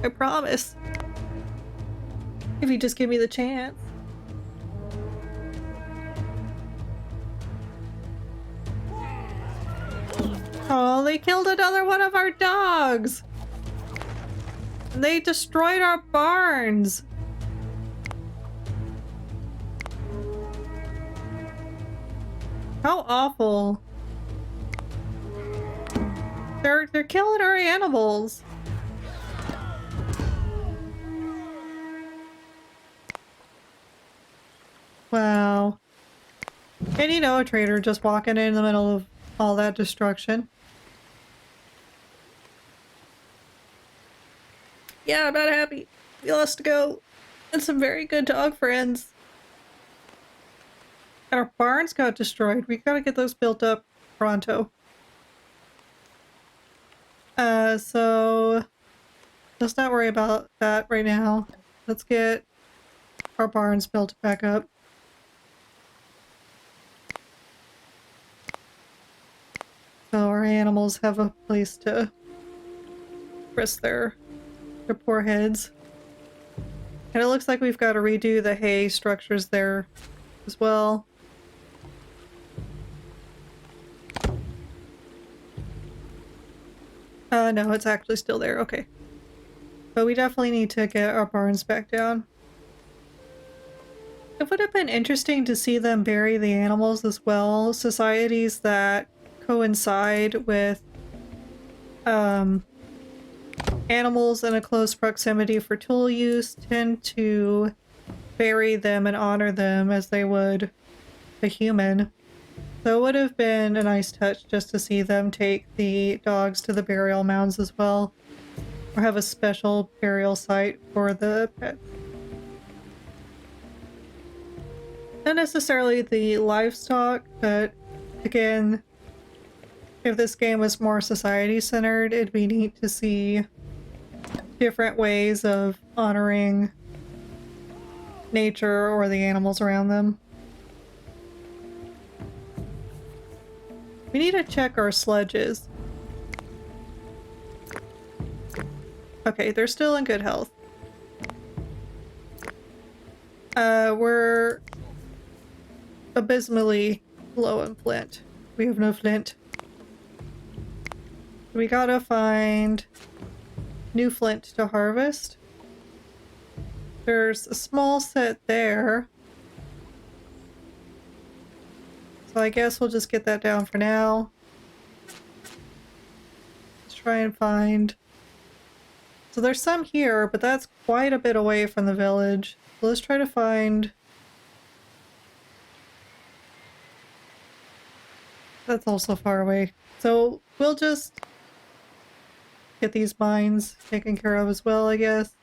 I promise. If you just give me the chance. Oh, they killed another one of our dogs! They destroyed our barns! How awful. They're killing our animals. Wow. And you know, a trader just walking in the middle of all that destruction. Yeah, I'm not happy. We lost a goat and some very good dog friends. And our barns got destroyed. We gotta get those built up pronto. So let's not worry about that right now. Let's get our barns built back up. So our animals have a place to rest their poor heads. And it looks like we've got to redo the hay structures there as well. No, it's actually still there. Okay. But we definitely need to get our barns back down. It would have been interesting to see them bury the animals as well. Societies that coincide with animals in a close proximity for tool use tend to bury them and honor them as they would a human. So it would have been a nice touch just to see them take the dogs to the burial mounds as well, or have a special burial site for the pets. Not necessarily the livestock, but again, if this game was more society-centered, it'd be neat to see different ways of honoring nature or the animals around them. We need to check our sledges. Okay, they're still in good health. We're abysmally low in flint. We have no flint. We gotta find new flint to harvest. There's a small set there. So I guess we'll just get that down for now. Let's try and find... So there's some here, but that's quite a bit away from the village. So let's try to find... That's also far away. So we'll just get these mines taken care of as well, I guess.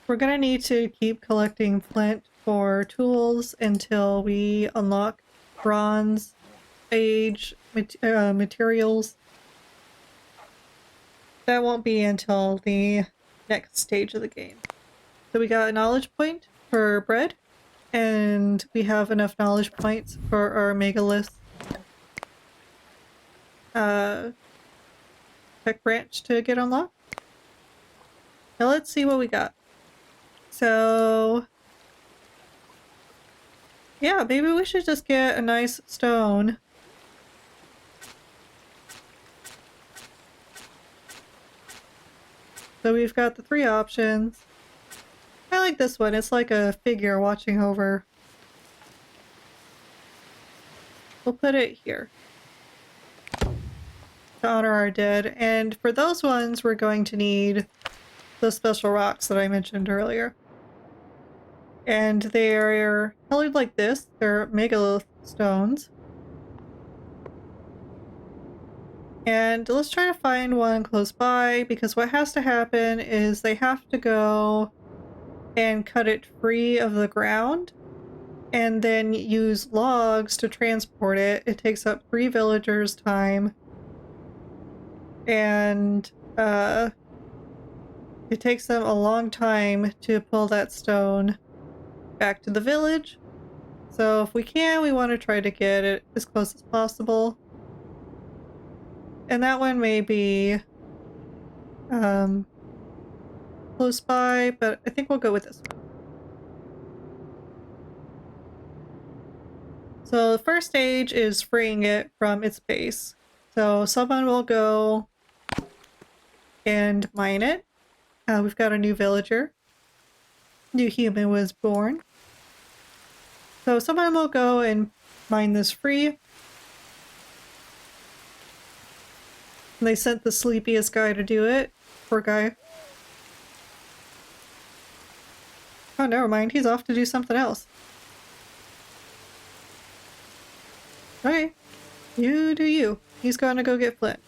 We're gonna need to keep collecting flint for tools until we unlock bronze age materials. That won't be until the next stage of the game. So we got a knowledge point for bread, and we have enough knowledge points for our megalith tech branch to get unlocked. Now let's see what we got. So yeah, maybe we should just get a nice stone. So we've got the 3 options. I like this one. It's like a figure watching over. We'll put it here. to honor our dead. And for those ones, we're going to need the special rocks that I mentioned earlier. And they are colored like this. They're megalith stones. And let's try to find one close by, because what has to happen is they have to go and cut it free of the ground and then use logs to transport it. It takes up 3 villagers' time. And it takes them a long time to pull that stone back to the village. So if we can, we want to try to get it as close as possible. And that one may be close by, but I think we'll go with this one. So the first stage is freeing it from its base. So someone will go and mine it. We've got a new villager. New human was born. So someone will go and mine this free. And they sent the sleepiest guy to do it. Poor guy. Oh, never mind. He's off to do something else. Okay. You do you. He's going to go get Flint.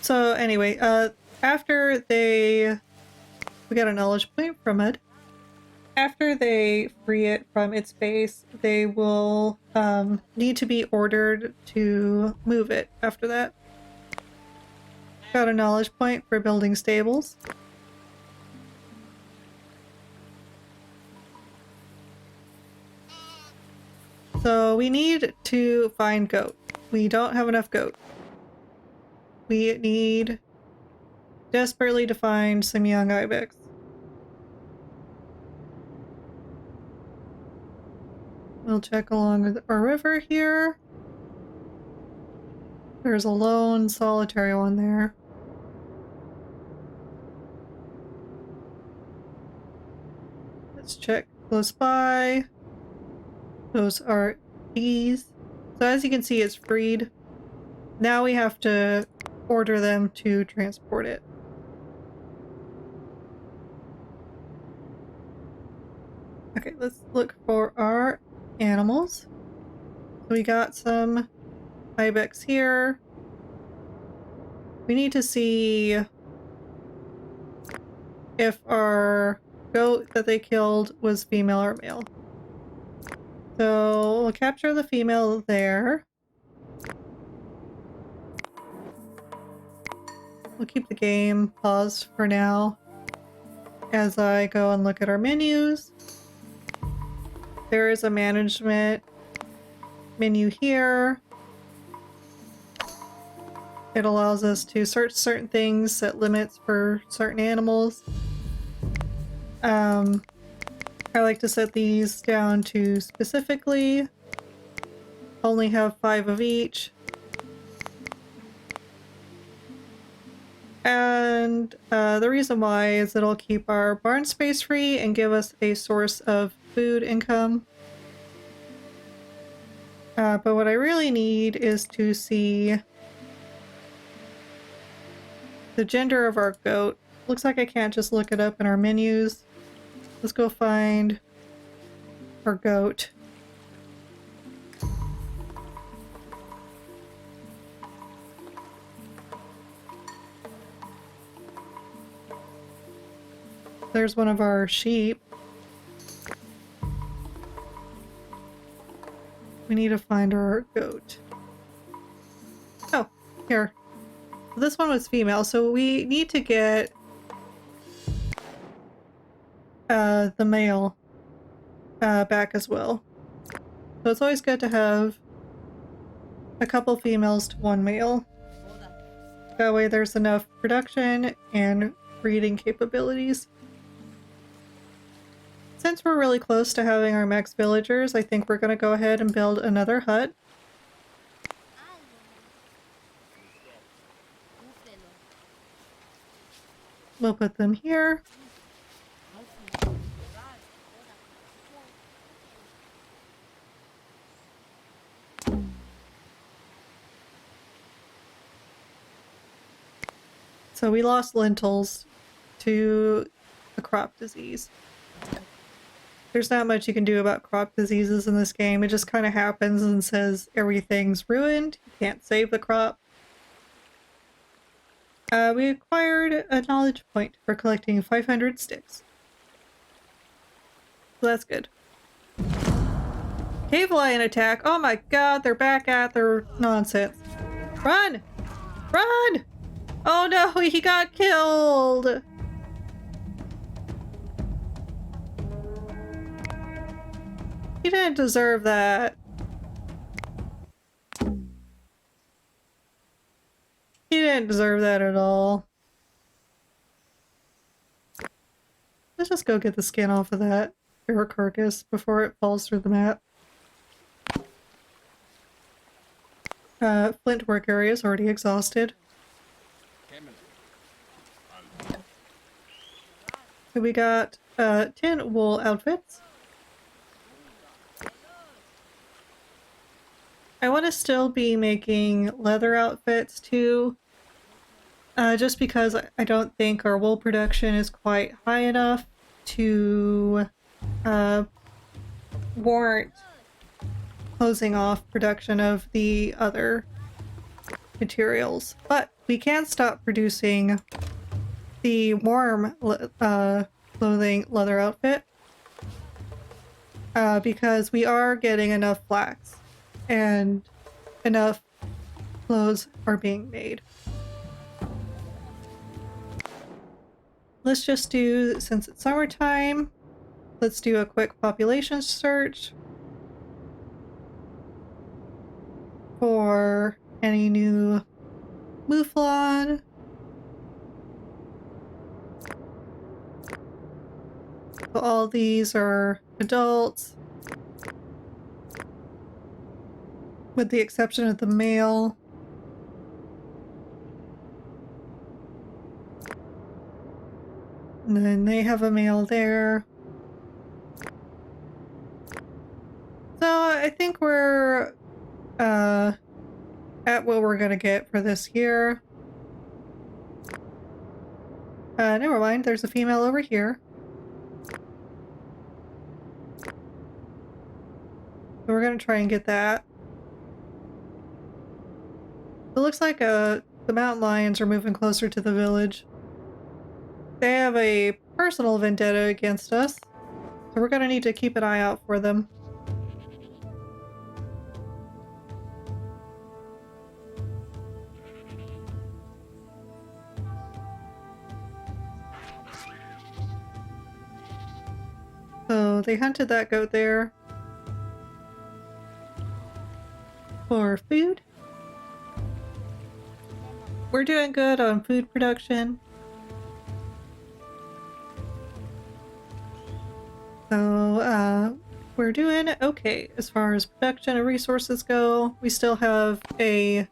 So anyway, after we got a knowledge point from it. After they free it from its base, they will need to be ordered to move it after that. Got a knowledge point for building stables. So we need to find goat. We don't have enough goat. We need desperately to find some young ibex. We'll check along our river here. There's a lone solitary one there. Let's check close by. Those are bees. So as you can see, it's freed. Now we have to order them to transport it. Okay, let's look for our animals. So we got some ibex here. We need to see if our goat that they killed was female or male. So we'll capture the female there. We'll keep the game paused for now as I go and look at our menus. There is a management menu here. It allows us to search certain things, set limits for certain animals. I like to set these down to specifically. Only have 5 of each. And the reason why is it'll keep our barn space free and give us a source of food income. But what I really need is to see the gender of our goat. Looks like I can't just look it up in our menus. Let's go find our goat. There's one of our sheep. We need to find our goat. Oh, here. This one was female, so we need to get the male back as well. So it's always good to have a couple females to one male. That way there's enough production and breeding capabilities. Since we're really close to having our max villagers, I think we're going to go ahead and build another hut. We'll put them here. So we lost lentils to a crop disease. There's not much you can do about crop diseases in this game. It just kind of happens and says everything's ruined. You can't save the crop. We acquired a knowledge point for collecting 500 sticks. So that's good. Cave lion attack. Oh my god, they're back at their nonsense. Run! Run! Oh no, he got killed! He didn't deserve that. He didn't deserve that at all. Let's just go get the skin off of that bear carcass before it falls through the map. Flint work area is already exhausted. So we got 10 wool outfits. I want to still be making leather outfits too, just because I don't think our wool production is quite high enough to warrant closing off production of the other materials. But we can stop producing the warm clothing leather outfit because we are getting enough flax and enough clothes are being made. Let's just do, since it's summertime, let's do a quick population search for any new mouflon. So all these are adults, with the exception of the male. And then they have a male there. So I think we're at what we're gonna get for this year. Never mind, there's a female over here. So we're gonna try and get that. It looks like the mountain lions are moving closer to the village. They have a personal vendetta against us, so we're gonna need to keep an eye out for them. So they hunted that goat there for food. We're doing good on food production. So, we're doing okay as far as production and resources go. We still have a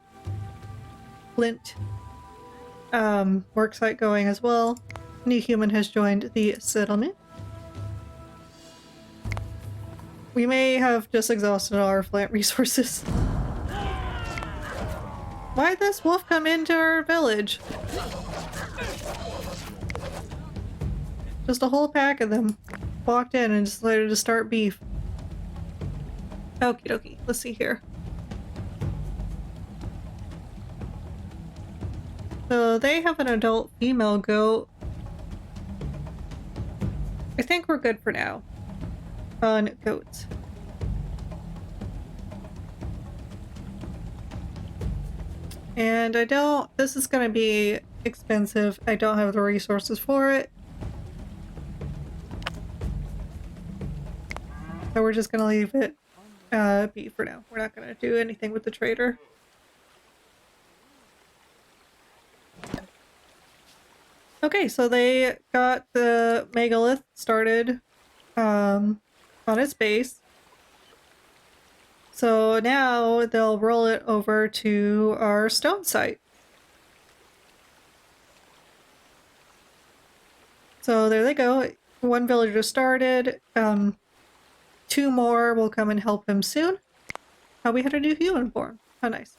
flint worksite going as well. New human has joined the settlement. We may have just exhausted our flint resources. Why'd this wolf come into our village? Just a whole pack of them walked in and decided to start beef. Okie dokie, let's see here. So they have an adult female goat. I think we're good for now on goats. And this is gonna be expensive. I don't have the resources for it. So we're just gonna leave it be for now. We're not gonna do anything with the trader. Okay, so they got the megalith started on its base. So now they'll roll it over to our stone site. So there they go. One villager started. 2 more will come and help him soon. Oh, we had a new human born. How nice.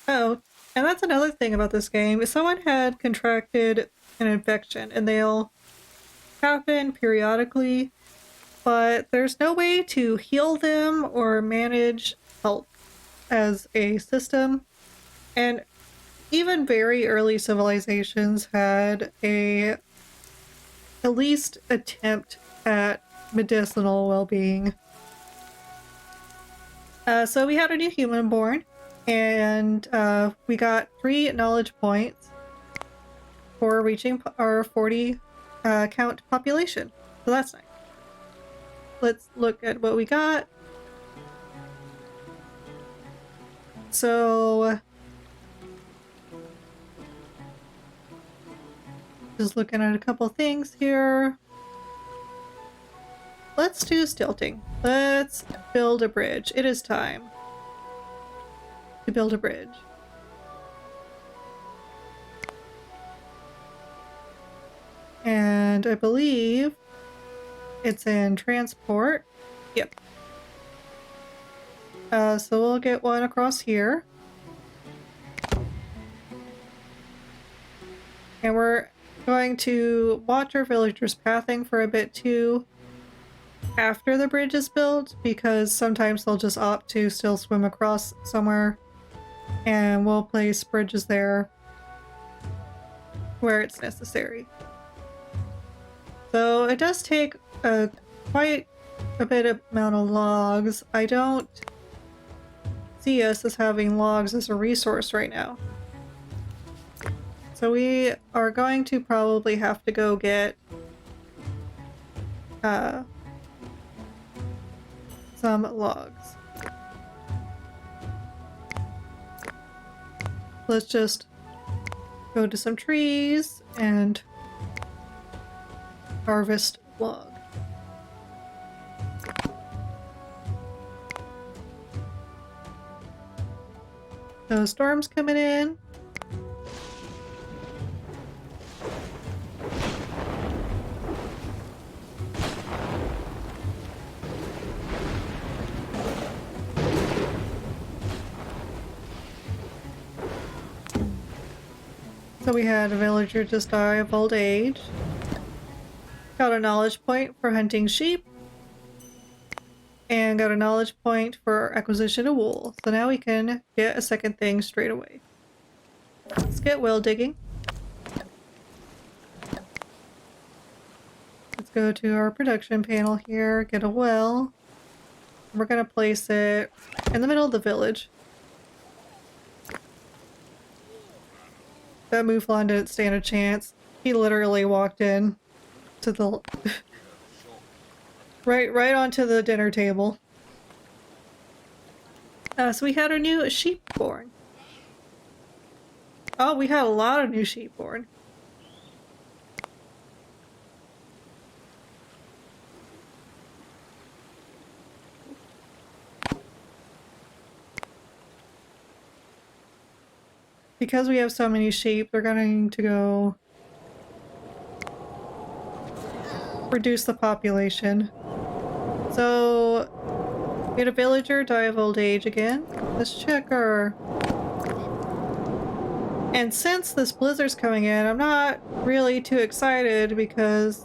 Oh, and that's another thing about this game. If someone had contracted an infection, and they'll happen periodically, but there's no way to heal them or manage health as a system. And even very early civilizations had at least attempt at medicinal well-being. So we had a new human born, and we got 3 knowledge points for reaching our 40 count population. So that's nice. Let's look at what we got. So just looking at a couple things here. Let's do stilting. Let's build a bridge. It is time to build a bridge. And I believe it's in transport. Yep. So we'll get one across here. And we're going to watch our villagers pathing for a bit too after the bridge is built, because sometimes they'll just opt to still swim across somewhere, and we'll place bridges there where it's necessary. So it does take quite a bit of amount of logs. I don't see us as having logs as a resource right now. So we are going to probably have to go get some logs. Let's just go to some trees and harvest log. So storm's coming in. So we had a villager just die of old age. Got a knowledge point for hunting sheep. And got a knowledge point for acquisition of wool. So now we can get a second thing straight away. Let's get well digging. Let's go to our production panel here, get a well. We're gonna place it in the middle of the village. That Mouflon didn't stand a chance. He literally walked in to the right onto the dinner table. So we had a new sheep born. Oh, we had a lot of new sheep born. Because we have so many sheep, they're going to go reduce the population. So we had a villager die of old age again. Let's check our... And since this blizzard's coming in, I'm not really too excited because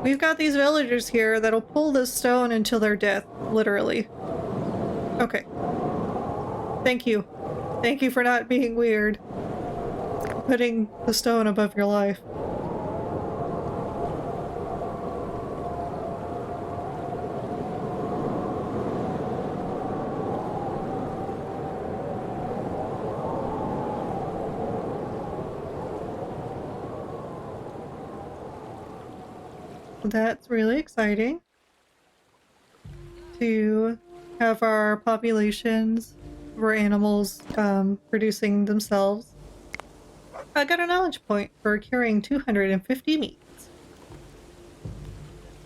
we've got these villagers here that'll pull this stone until their death, literally. Okay. Thank you. Thank you for not being weird. Putting the stone above your life. That's really exciting to have our populations of our animals producing themselves. I got a knowledge point for curing 250 meats.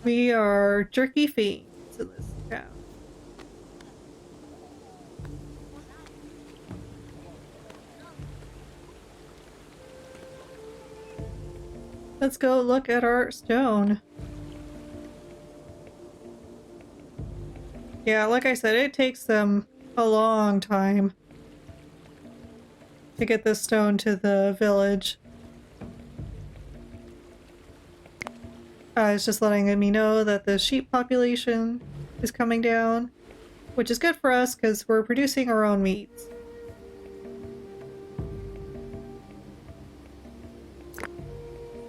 We are jerky fiends in this town. Let's go look at our stone. Yeah, like I said, it takes them a long time to get this stone to the village. It's just letting me know that the sheep population is coming down, which is good for us because we're producing our own meats.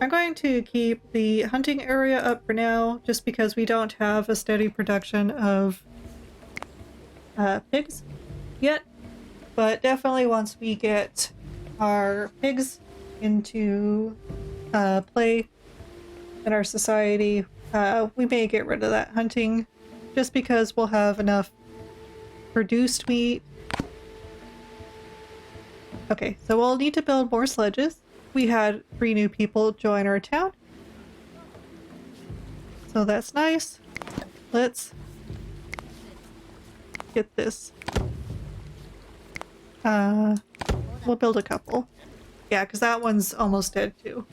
I'm going to keep the hunting area up for now, just because we don't have a steady production of pigs yet. But definitely once we get our pigs into play in our society, we may get rid of that hunting, just because we'll have enough produced meat. Okay, so we'll need to build more sledges. We had 3 new people join our town, so that's nice. Let's get this. We'll build a couple. Yeah, because that one's almost dead too.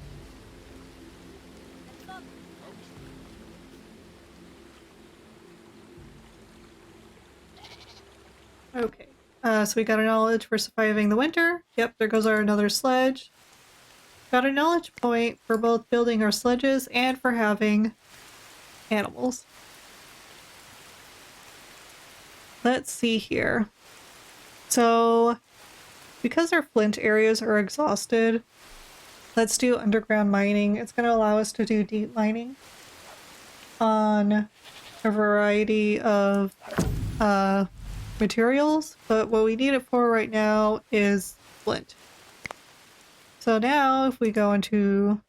Okay, so we got a knowledge for surviving the winter. Yep, there goes our another sledge. Got a knowledge point for both building our sledges and for having animals. Let's see here. So, because our flint areas are exhausted, let's do underground mining. It's going to allow us to do deep mining on a variety of materials, but what we need it for right now is flint. So now if we go into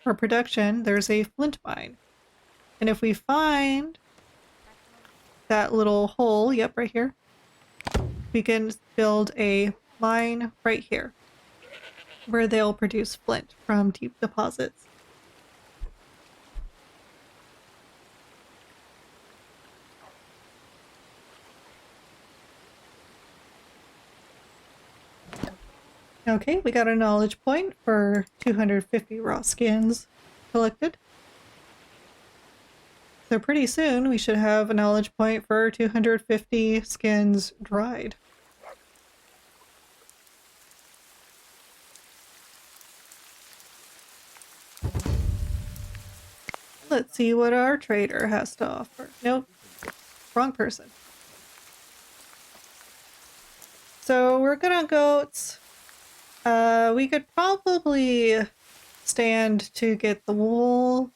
our production, there's a flint mine. And if we find that little hole, yep, right here, we can build a mine right here where they'll produce flint from deep deposits. Okay, we got a knowledge point for 250 raw skins collected. So pretty soon we should have a knowledge point for 250 skins dried. Let's see what our trader has to offer. Nope, wrong person. So we're good on goats. We could probably stand to get the wool,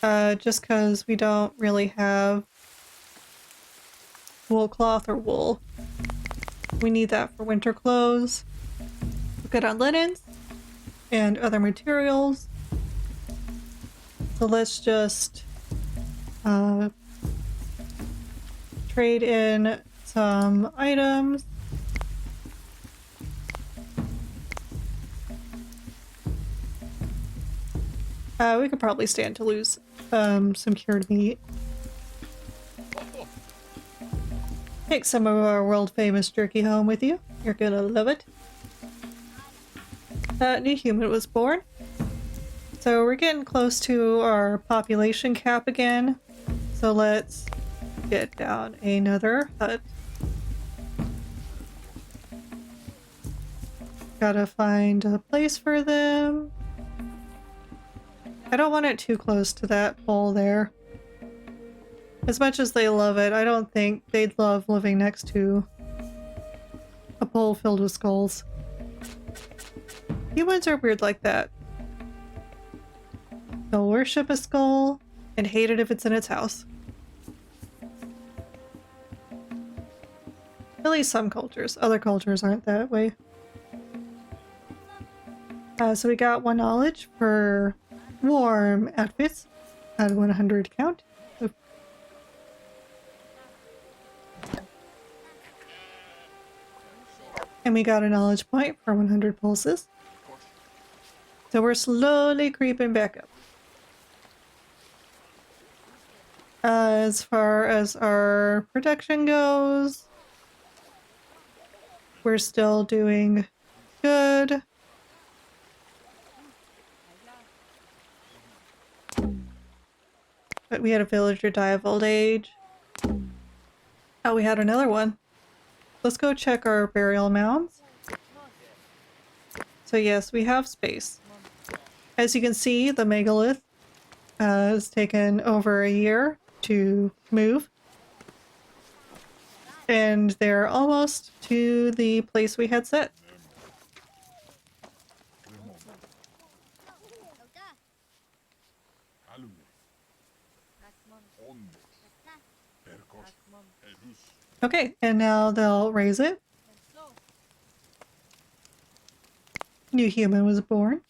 just because we don't really have wool cloth or wool. We need that for winter clothes. We're good on linens and other materials. So let's just trade in some items. We could probably stand to lose some cured meat. Take some of our world famous jerky home with you. You're gonna love it. New human was born. So we're getting close to our population cap again. So let's get down another hut. Gotta find a place for them. I don't want it too close to that pole there. As much as they love it, I don't think they'd love living next to a pole filled with skulls. Humans are weird like that. They'll worship a skull and hate it if it's in its house. At least some cultures. Other cultures aren't that way. So we got 1 knowledge for warm outfits at 100 count. Oops. And we got a knowledge point for 100 pulses. So we're slowly creeping back up. As far as our production goes, we're still doing good. But we had a villager die of old age. Oh, we had another one. Let's go check our burial mounds. So yes, we have space. As you can see, the megalith has taken over a year to move. And they're almost to the place we had set. Okay, and now they'll raise it. New human was born.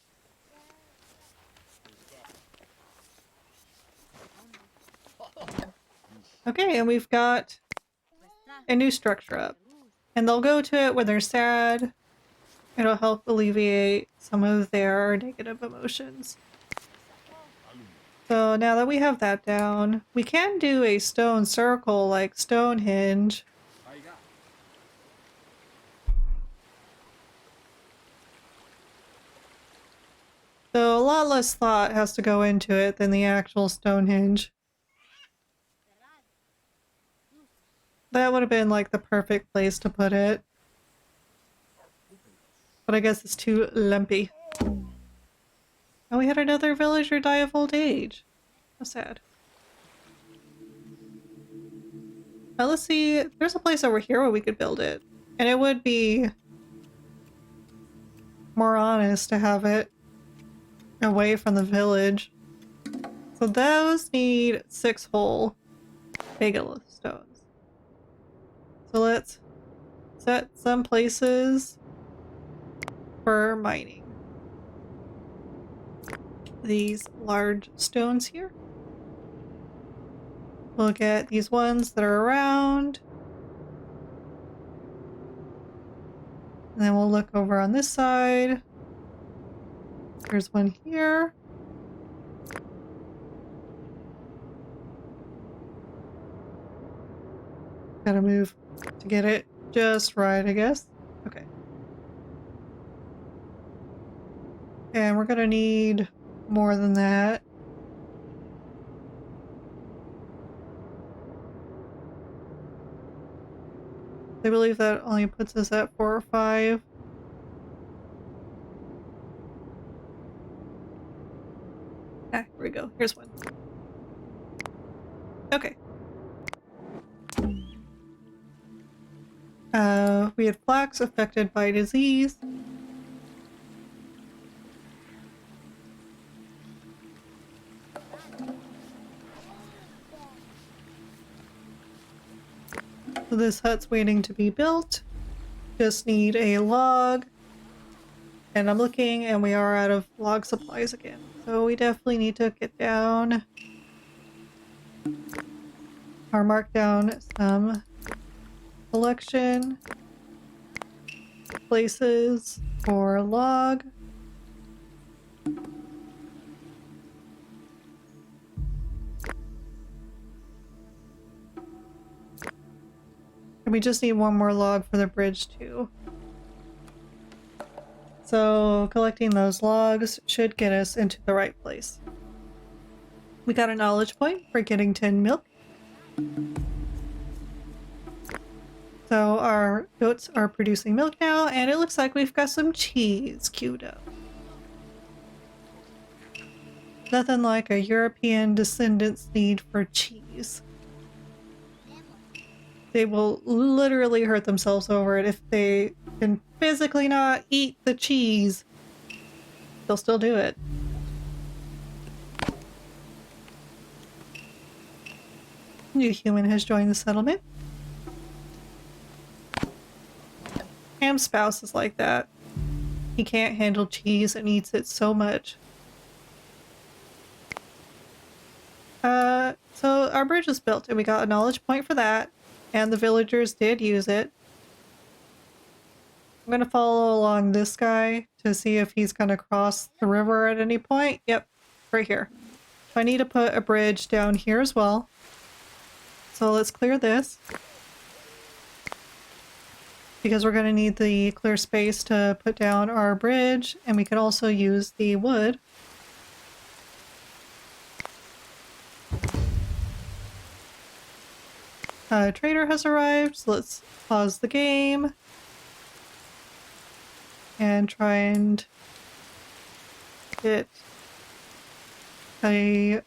Okay, and we've got a new structure up. And they'll go to it when they're sad. It'll help alleviate some of their negative emotions. So now that we have that down, we can do a stone circle like Stonehenge. So a lot less thought has to go into it than the actual Stonehenge. That would have been like the perfect place to put it. But I guess it's too lumpy. And we had another villager die of old age. How sad. Now let's see, there's a place over here where we could build it. And it would be more honest to have it away from the village. So those need 6 whole megalith stones. So let's set some places for mining. These large stones here. We'll get these ones that are around. And then we'll look over on this side. There's one here. Gotta move to get it just right, I guess. Okay. And we're gonna need more than that. I believe that only puts us at 4 or 5. Ah, here we go. Here's one. Okay. We had flax affected by disease. So this hut's waiting to be built. Just need a log. And I'm looking and we are out of log supplies again. So we definitely need to get down or mark down some collection places for log. And we just need one more log for the bridge too. So collecting those logs should get us into the right place. We got a knowledge point for getting 10 milk. So our goats are producing milk now, and it looks like we've got some cheese queued up. Nothing like a European descendant's need for cheese. They will literally hurt themselves over it if they can physically not eat the cheese. They'll still do it. New human has joined the settlement. Ham's spouse is like that. He can't handle cheese and eats it so much. So our bridge is built and we got a knowledge point for that. And the villagers did use it. I'm gonna follow along this guy to see if he's gonna cross the river at any point. Yep, right here. So I need to put a bridge down here as well. So let's clear this. Because we're gonna need the clear space to put down our bridge, and we could also use the wood. Trader has arrived, so let's pause the game. and try and get a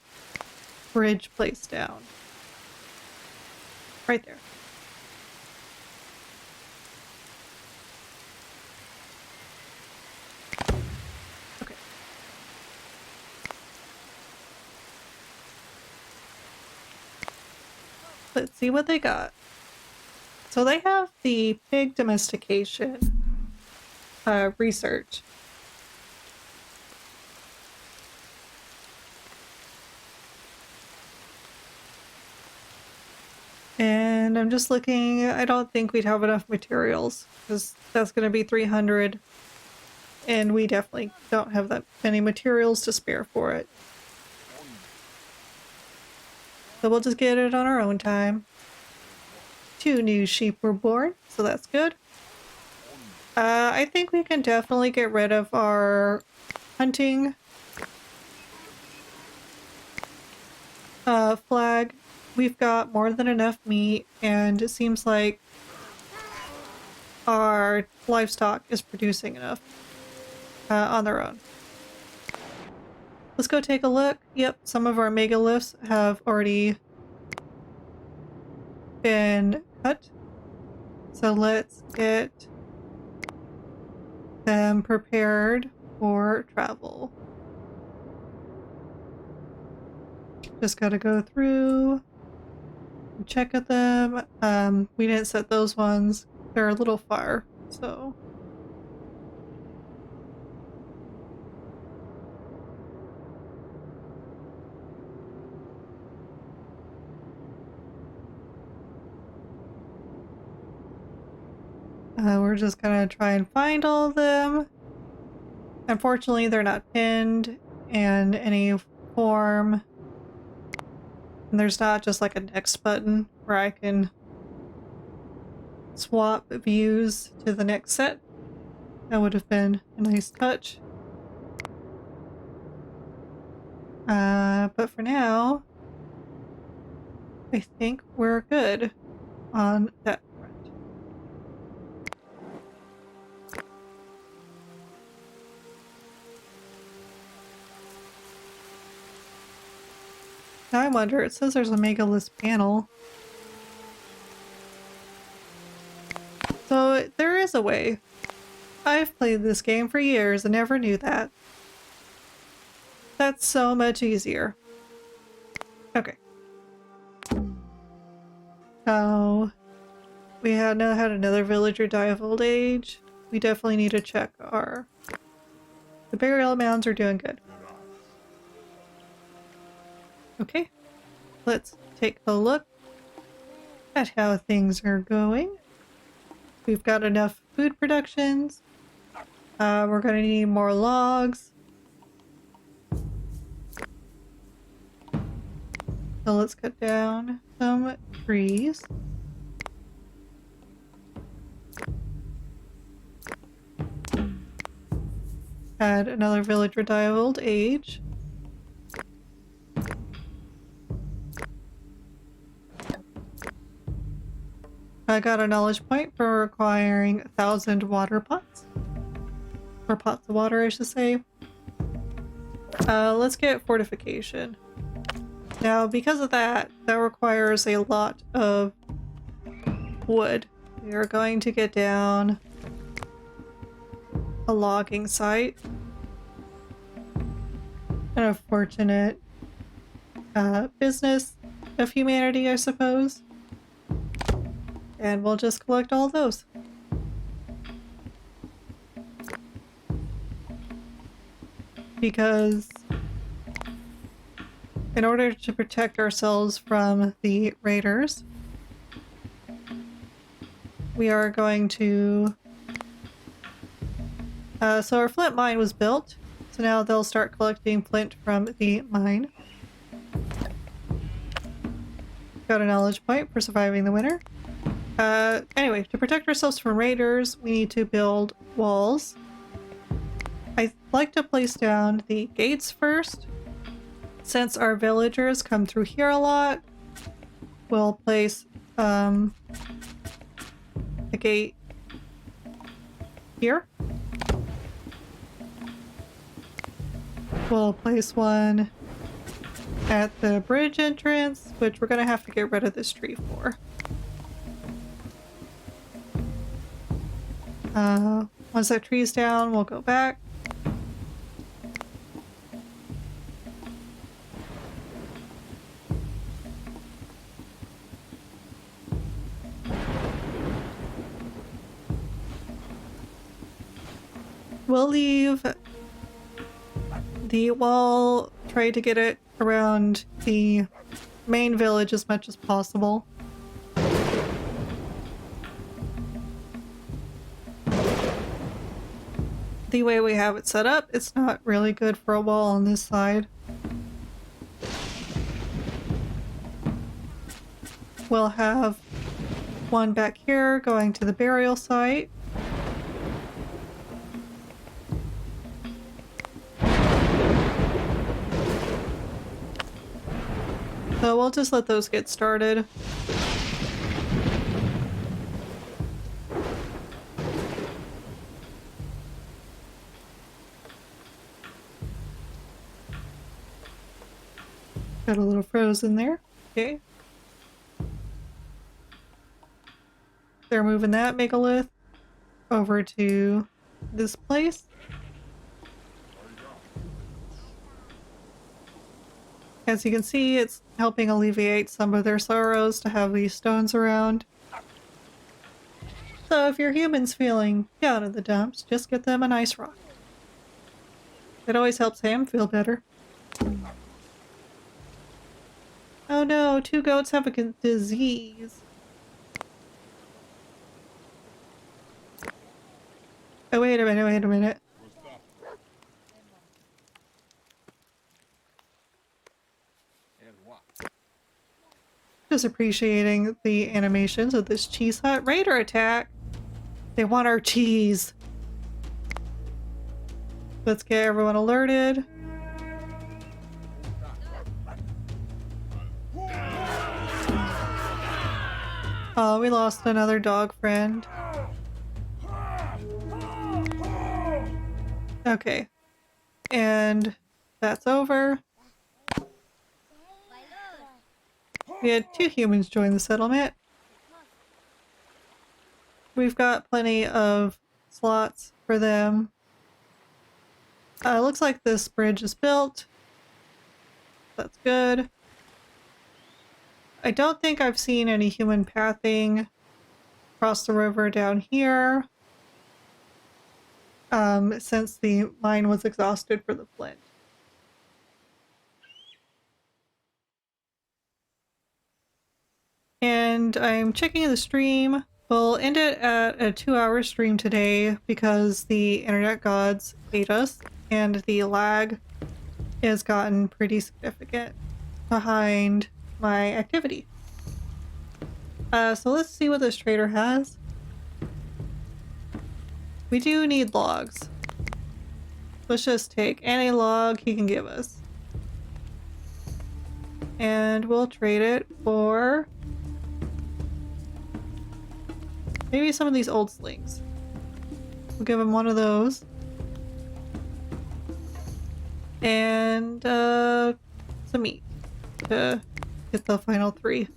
bridge placed down. Right there. Okay. Let's see what they got. So they have the pig domestication research. And I'm just looking, I don't think we'd have enough materials because that's going to be 300 and we definitely don't have that many materials to spare for it. So we'll just get it on our own time. 2 new sheep were born, so that's good. I think we can definitely get rid of our hunting flag. We've got more than enough meat, and it seems like our livestock is producing enough on their own. Let's go take a look. Yep, some of our megaliths have already been cut. So let's get them prepared for travel. Just gotta go through and check at them. We didn't set those ones. They're a little far, so. We're just gonna try and find all of them. Unfortunately, they're not pinned in any form. And there's not just like a next button where I can swap views to the next set. That would have been a nice touch. But for now, I think we're good on that front. Now I wonder, it says there's a megalith panel. So there is a way. I've played this game for years and never knew that. That's so much easier. Okay. So we had another villager die of old age. We definitely need to check our... The burial mounds are doing good. Okay. Let's take a look at how things are going. We've got enough food productions. We're gonna need more logs. So let's cut down some trees. Had another villager die of old age. I got a knowledge point for requiring 1,000 water pots. Or pots of water, I should say. Let's get fortification. Now, because of that, that requires a lot of wood. We are going to get down a logging site. An unfortunate business of humanity, I suppose. And we'll just collect all those. Because in order to protect ourselves from the raiders, we are going to... so our flint mine was built, so now they'll start collecting flint from the mine. Got a knowledge point for surviving the winter. Anyway, to protect ourselves from raiders, we need to build walls. I like to place down the gates first. Since our villagers come through here a lot, we'll place the gate here. We'll place one at the bridge entrance, which we're gonna have to get rid of this tree for. Once that tree's down, we'll go back. We'll leave the wall, try to get it around the main village as much as possible. The way we have it set up, it's not really good for a wall on this side. We'll have one back here going to the burial site. So we'll just let those get started. Got a little frozen there. Okay. They're moving that megalith over to this place. As you can see, it's helping alleviate some of their sorrows to have these stones around. So if your human's feeling down in the dumps, just get them a nice rock. It always helps Ham feel better. Oh no, 2 goats have a disease. Oh, wait a minute. Just appreciating the animations of this cheese hut. Raider attack! They want our cheese! Let's get everyone alerted. Oh, we lost another dog friend. Okay. And that's over. We had 2 humans join the settlement. We've got plenty of slots for them. Looks like this bridge is built. That's good. I don't think I've seen any human pathing across the river down here. Since the mine was exhausted for the flint. And I'm checking the stream. We'll end it at a 2-hour stream today because the internet gods hate us and the lag has gotten pretty significant behind my activity. So let's see what this trader has. We do need logs. Let's just take any log he can give us. And we'll trade it for maybe some of these old slings. We'll give him one of those. And some meat to get the final 3.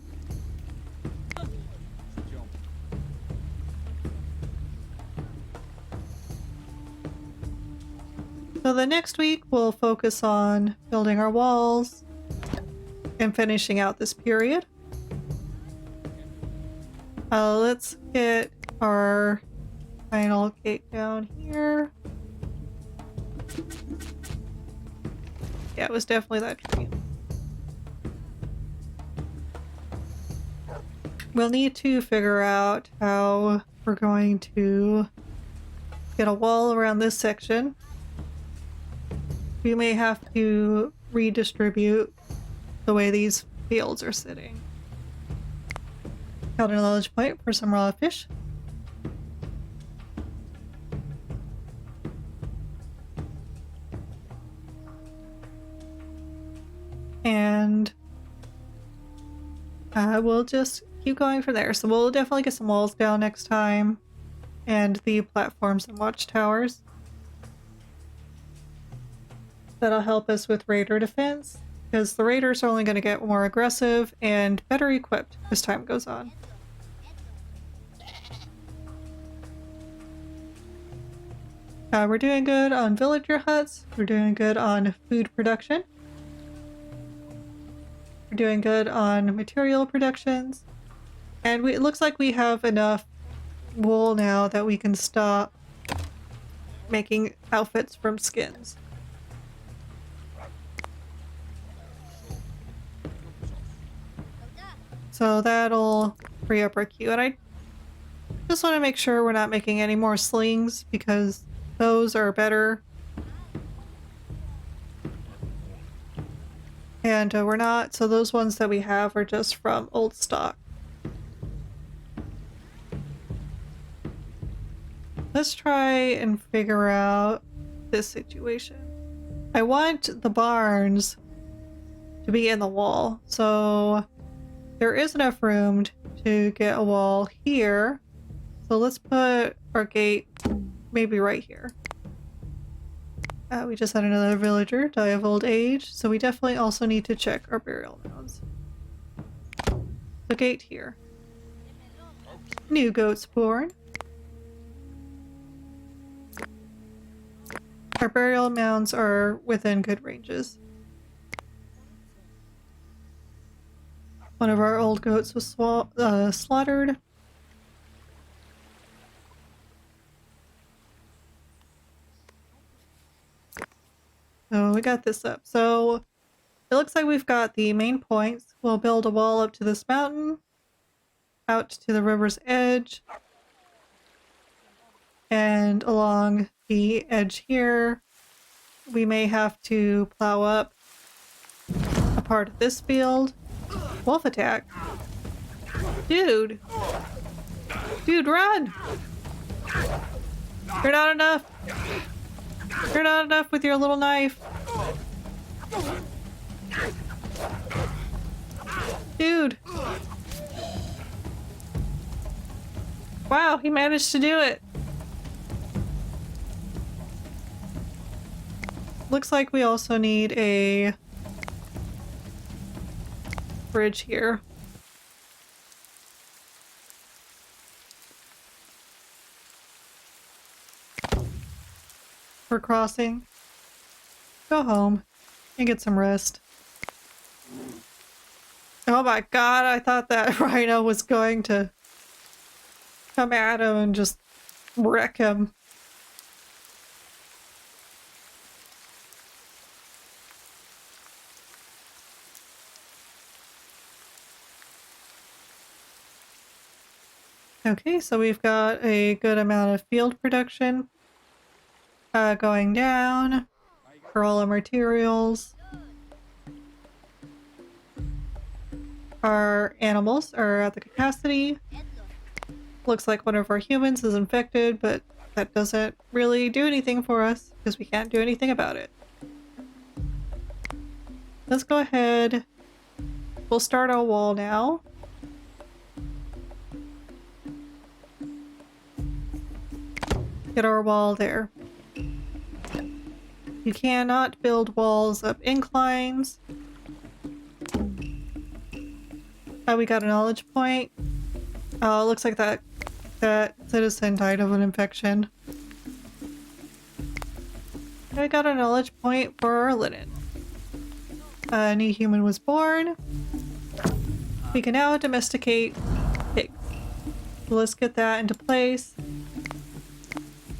So the next week we'll focus on building our walls and finishing out this period. Let's get our final gate down here. Yeah, it was definitely that tree. We'll need to figure out how we're going to get a wall around this section. We may have to redistribute the way these fields are sitting. Got a knowledge point for some raw fish. And we'll just keep going from there. So we'll definitely get some walls down next time, and the platforms and watchtowers. That'll help us with raider defense, because the raiders are only going to get more aggressive and better equipped as time goes on. We're doing good on villager huts. We're doing good on food production. We're doing good on material productions. And it looks like we have enough wool now that we can stop making outfits from skins. So that'll free up our queue. And I just want to make sure we're not making any more slings, because those are better. And we're not, so those ones that we have are just from old stock. Let's try and figure out this situation. I want the barns to be in the wall, so there is enough room to get a wall here. So let's put our gate maybe right here. We just had another villager die of old age, so we definitely also need to check our burial mounds. The gate here. New goats born. Our burial mounds are within good ranges. One of our old goats was slaughtered. So we got this up. So it looks like we've got the main points. We'll build a wall up to this mountain, out to the river's edge, and along the edge here, we may have to plow up a part of this field. Wolf attack. Dude! Dude, run! You're not enough! You're not enough with your little knife. Dude. Wow, he managed to do it. Looks like we also need a bridge here. For crossing. Go home and get some rest. Oh my god, I thought that rhino was going to come at him and just wreck him. Okay, so we've got a good amount of field production going down for all our materials. Our animals are at the capacity. Looks like one of our humans is infected, but that doesn't really do anything for us because we can't do anything about it. Let's go ahead. We'll start our wall now. Get our wall there. You cannot build walls up inclines. We got a knowledge point. Oh, it looks like that citizen died of an infection. I got a knowledge point for our linen. A new human was born. We can now domesticate pigs. So let's get that into place.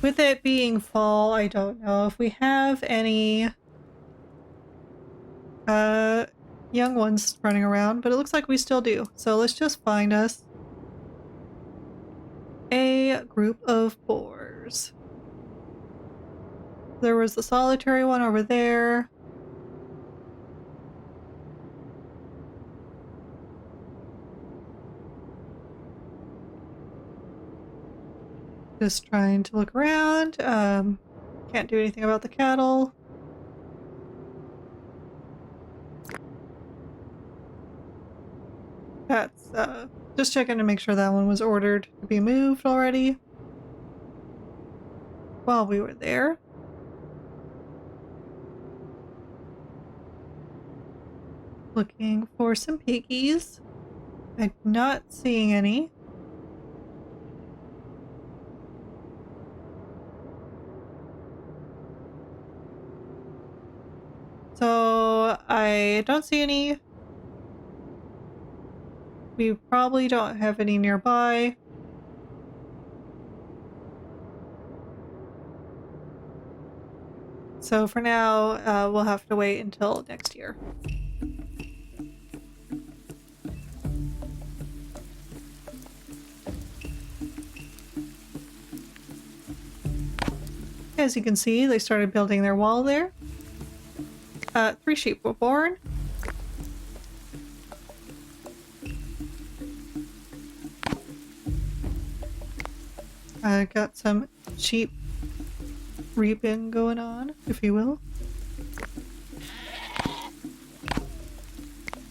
With it being fall, I don't know if we have any young ones running around, but it looks like we still do. So let's just find us a group of boars. There was the solitary one over there. Just trying to look around. Can't do anything about the cattle. That's just checking to make sure that one was ordered to be moved already while we were there. Looking for some piggies. I'm not seeing any. So I don't see any. We probably don't have any nearby. So for now, we'll have to wait until next year. As you can see, they started building their wall there. 3 sheep were born. Got some sheep reaping going on, if you will.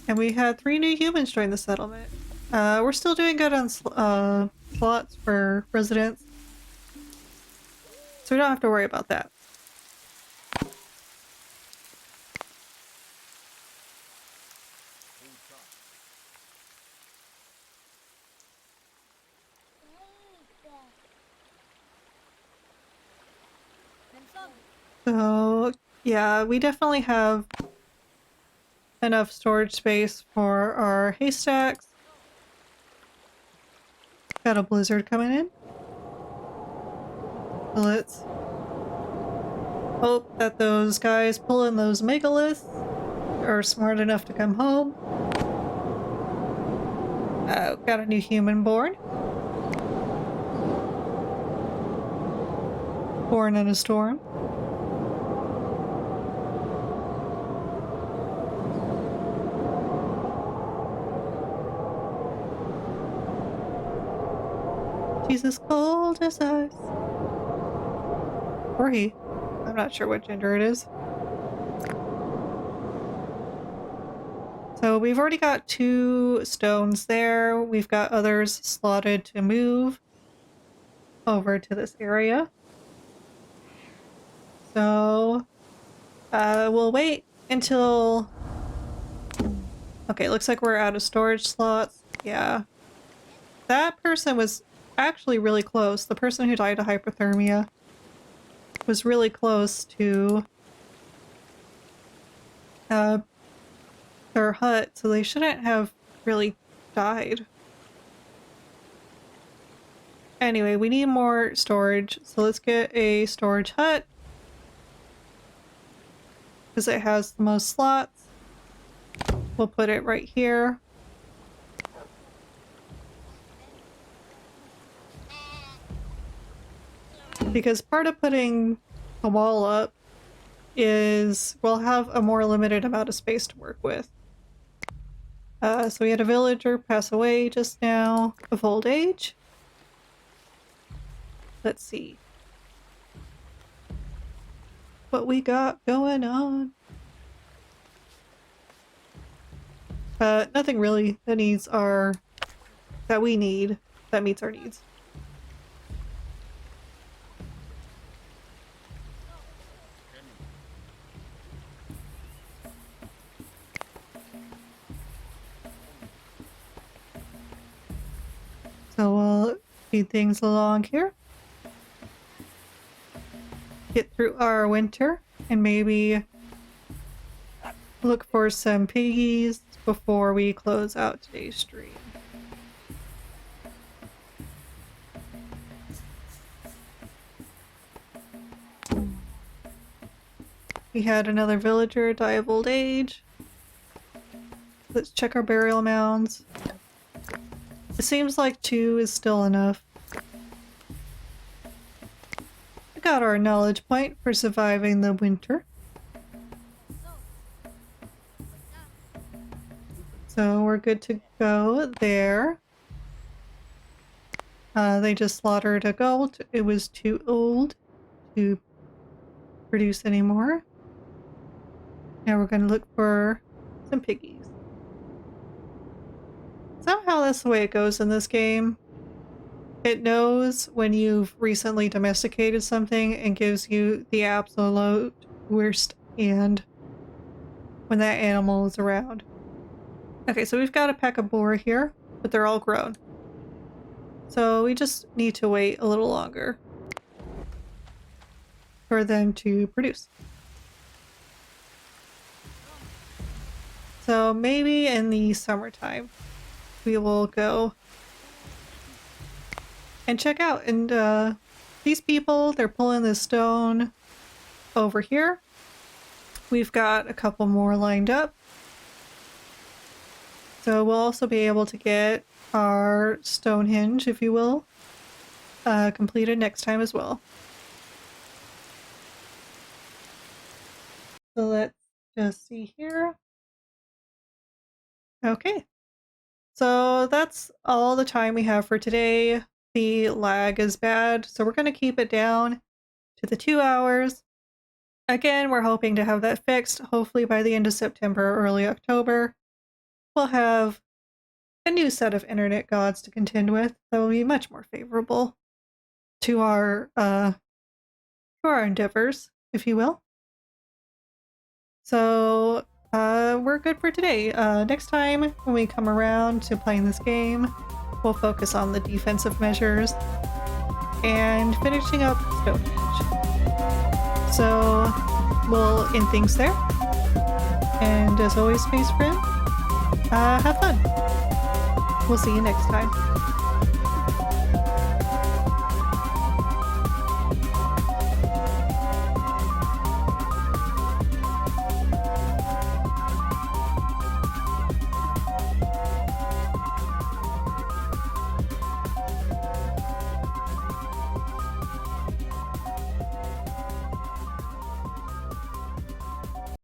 And we had 3 new humans join the settlement. We're still doing good on slots for residents, so we don't have to worry about that. So, yeah, we definitely have enough storage space for our haystacks. Got a blizzard coming in. So let's hope that those guys pulling those megaliths are smart enough to come home. Got a new human born. Born in a storm. She's as cold as ice. Or he. I'm not sure what gender it is. So we've already got 2 stones there. We've got others slotted to move over to this area. So we'll wait until... Okay, looks like we're out of storage slots. Yeah. That person was actually really close. The person who died of hypothermia was really close to their hut, so they shouldn't have really died. Anyway, we need more storage, so let's get a storage hut because it has the most slots. We'll put it right here. Because part of putting a wall up is we'll have a more limited amount of space to work with. So we had a villager pass away just now of old age. Let's see what we got going on. Nothing really that meets our needs. So we'll speed things along here. Get through our winter and maybe look for some piggies before we close out today's stream. We had another villager die of old age. Let's check our burial mounds. It seems like 2 is still enough. We got our knowledge point for surviving the winter. So we're good to go there. They just slaughtered a goat. It was too old to produce anymore. Now we're going to look for some piggies. Somehow that's the way it goes in this game. It knows when you've recently domesticated something and gives you the absolute worst and when that animal is around. Okay, so we've got a pack of boar here, but they're all grown. So we just need to wait a little longer for them to produce. So maybe in the summertime, we will go and check out. And these people, they're pulling this stone over here. We've got a couple more lined up. So we'll also be able to get our Stonehenge, if you will, completed next time as well. So let's just see here. Okay. So that's all the time we have for today. The lag is bad, so we're going to keep it down to the 2 hours. Again, we're hoping to have that fixed, hopefully by the end of September or early October. We'll have a new set of internet gods to contend with that will be much more favorable to our endeavors, if you will. So we're good for today. Next time when we come around to playing this game, we'll focus on the defensive measures and finishing up Stonehenge. So we'll end things there. And as always, Space Friend, have fun. We'll see you next time.